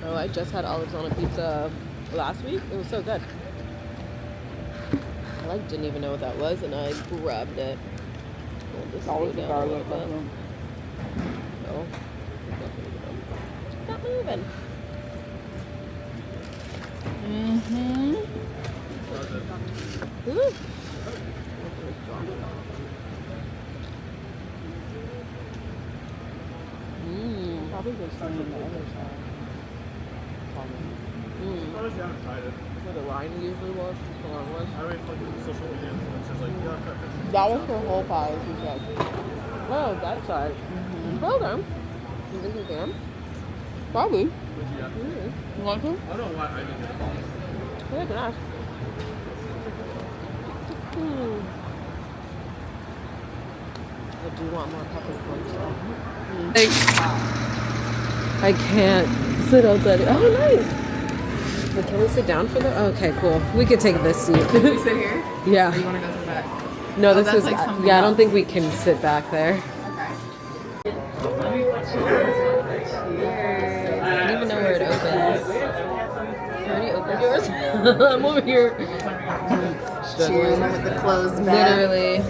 Oh, I just had olives on a pizza last week. It was so good. I like didn't even know what that was, and I grabbed it. Hold this Always thing the down a garlic. little bit. No. Not moving. Mm-hmm. Ooh. probably go stand on the other side. Honestly, I haven't tried it. Where the line usually was, the line was. I always look at social media influencers like, yeah, catfish. That was for whole pies, he said. Oh, that side. Well done. You think you can? Probably. Would you have to? You want to? I don't know why I didn't get it. Yeah, I can ask. I do want more pepper flakes though. I can't sit outside. Oh, nice. But can we sit down for the? Okay, cool. We could take this seat. We sit here? Or you Yeah. want to go to the back? No, Oh, this that's is. like something Yeah, I don't else. think we can sit back there. Okay. I don't even know where it opens. You already opened yours? I'm over here. Cheers with the closed mouth. Literally.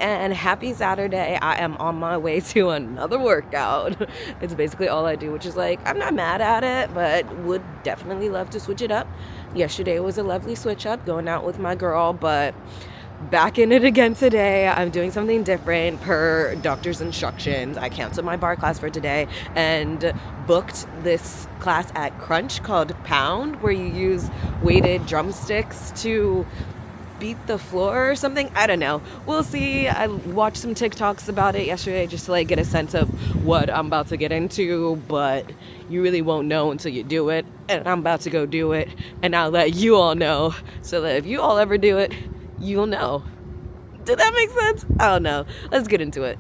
And happy Saturday. I am on my way to another workout. It's basically all I do, which is like, I'm not mad at it, but would definitely love to switch it up. Yesterday was a lovely switch up going out with my girl, but back in it again today. I'm doing something different per doctor's instructions. I canceled my bar class for today and booked this class at Crunch called Pound, where you use weighted drumsticks to beat the floor or something. I don't know. We'll see. I watched some TikToks about it yesterday just to like get a sense of what I'm about to get into, but you really won't know until you do it. And I'm about to go do it, and I'll let you all know so that if you all ever do it, you'll know. Did that make sense? I don't know. Let's get into it.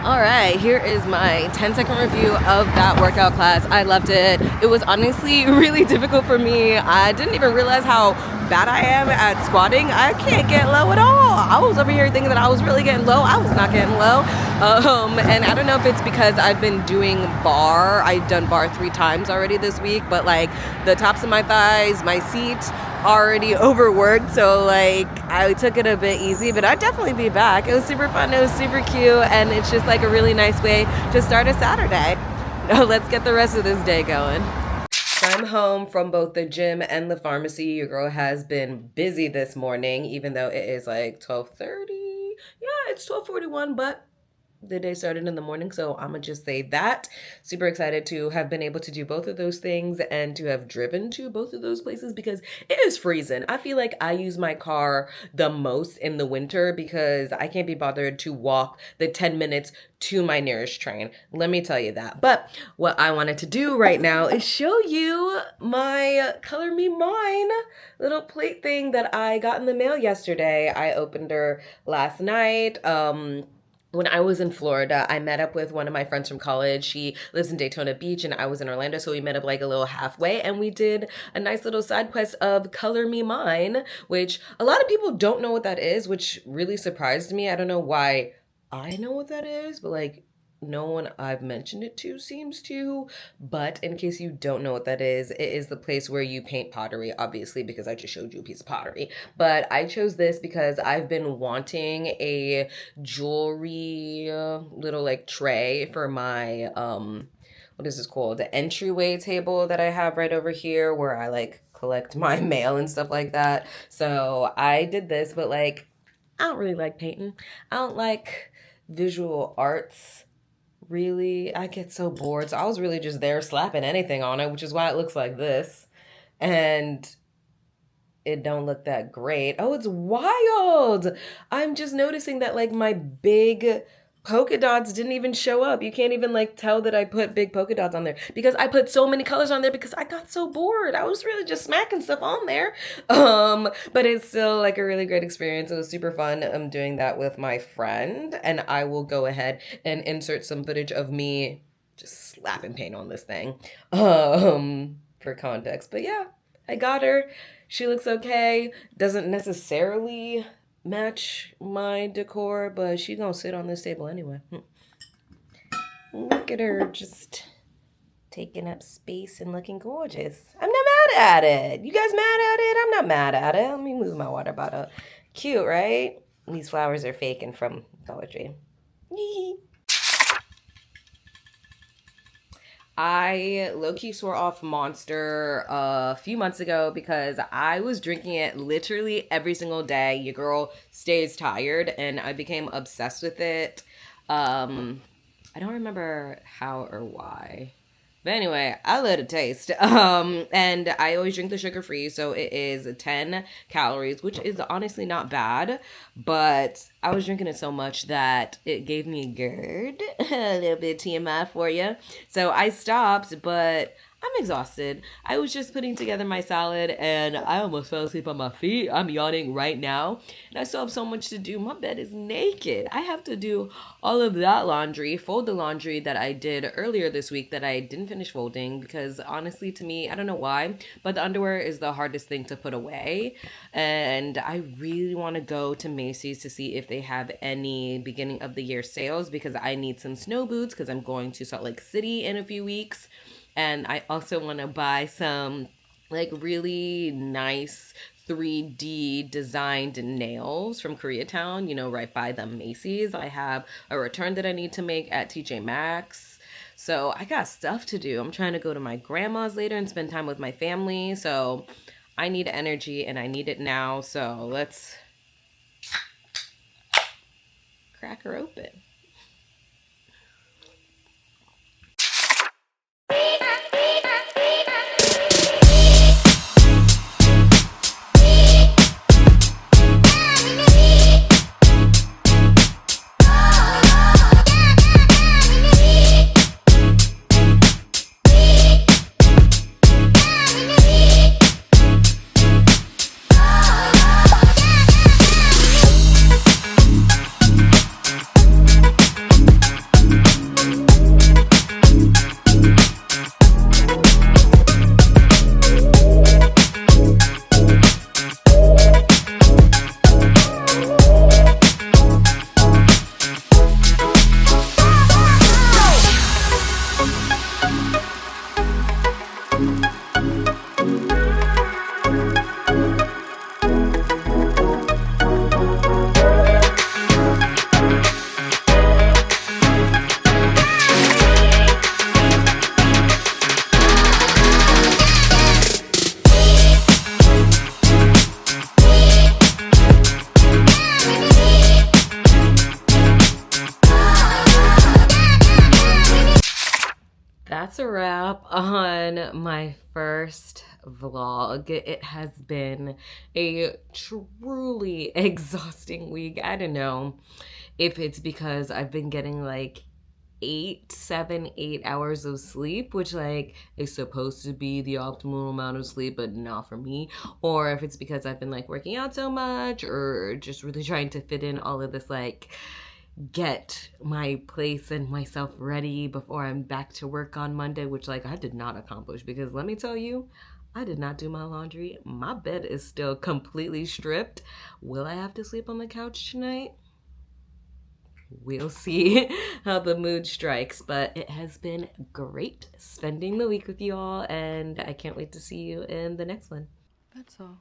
All right, here is my 10-second review of that workout class. I loved it. It was honestly really difficult for me. I didn't even realize how bad I am at squatting. I can't get low at all. I was over here thinking that I was really getting low. I was not getting low. And I don't know if it's because I've been doing bar. I've done bar 3 times already this week, but like the tops of my thighs, my seat already overworked, so like I took it a bit easy, but I'd definitely be back. It was super fun, it was super cute, and it's just like a really nice way to start a Saturday. Now let's get the rest of this day going. So I'm home from both the gym and the pharmacy. Your girl has been busy this morning, even though it is like 12:30. Yeah, it's 12:41, but the day started in the morning, so I'm gonna just say that. Super excited to have been able to do both of those things and to have driven to both of those places because it is freezing. I feel like I use my car the most in the winter because I can't be bothered to walk the 10 minutes to my nearest train. Let me tell you that. But what I wanted to do right now is show you my Color Me Mine little plate thing that I got in the mail yesterday. I opened her last night. When I was in Florida, I met up with one of my friends from college. She lives in Daytona Beach and I was in Orlando, so we met up like a little halfway and we did a nice little side quest of Color Me Mine, which a lot of people don't know what that is, which really surprised me. I don't know why I know what that is, but like no one I've mentioned it to seems to, but in case you don't know what that is, it is the place where you paint pottery, obviously, because I just showed you a piece of pottery. But I chose this because I've been wanting a jewelry little like tray for my, what is this called? The entryway table that I have right over here where I like collect my mail and stuff like that. So I did this, but like, I don't really like painting. I don't like visual arts. Really, I get so bored. So I was really just there slapping anything on it, which is why it looks like this. And it don't look that great. Oh, it's wild. I'm just noticing that like my big polka dots didn't even show up. You can't even like tell that I put big polka dots on there because I put so many colors on there because I got so bored. I was really just smacking stuff on there. But it's still like a really great experience. It was super fun. I'm doing that with my friend, and I will go ahead and insert some footage of me just slapping paint on this thing for context. But yeah, I got her. She looks okay. Doesn't necessarily match my decor, but she's gonna sit on this table anyway. Look at her just taking up space and looking gorgeous. I'm not mad at it. You guys mad at it? I'm not mad at it. Let me move my water bottle. Cute, right? These flowers are fake and from Dollar Tree. I low-key swore off Monster a few months ago because I was drinking it literally every single day. Your girl stays tired, and I became obsessed with it. I don't remember how or why. But anyway, I let it taste. And I always drink the sugar-free, so it is 10 calories, which is honestly not bad. But I was drinking it so much that it gave me a GERD. A little bit TMI for you. So I stopped, but I'm exhausted. I was just putting together my salad and I almost fell asleep on my feet. I'm yawning right now and I still have so much to do. My bed is naked. I have to do all of that laundry, fold the laundry that I did earlier this week that I didn't finish folding because honestly to me, I don't know why, but the underwear is the hardest thing to put away. And I really want to go to Macy's to see if they have any beginning of the year sales because I need some snow boots because I'm going to Salt Lake City in a few weeks. And I also want to buy some like really nice 3D designed nails from Koreatown, you know, right by the Macy's. I have a return that I need to make at TJ Maxx. So I got stuff to do. I'm trying to go to my grandma's later and spend time with my family. So I need energy and I need it now. So let's crack her open. That's a wrap on my first vlog. It has been a truly exhausting week. I don't know if it's because I've been getting like 8 hours of sleep, which like is supposed to be the optimal amount of sleep, but not for me, or if it's because I've been like working out so much or just really trying to fit in all of this like get my place and myself ready before I'm back to work on Monday, which like I did not accomplish because let me tell you, I did not do my laundry. My bed is still completely stripped. Will I have to sleep on the couch tonight? we'll see how the mood strikes. But it has been great spending the week with you all, and I can't wait to see you in the next one. That's all.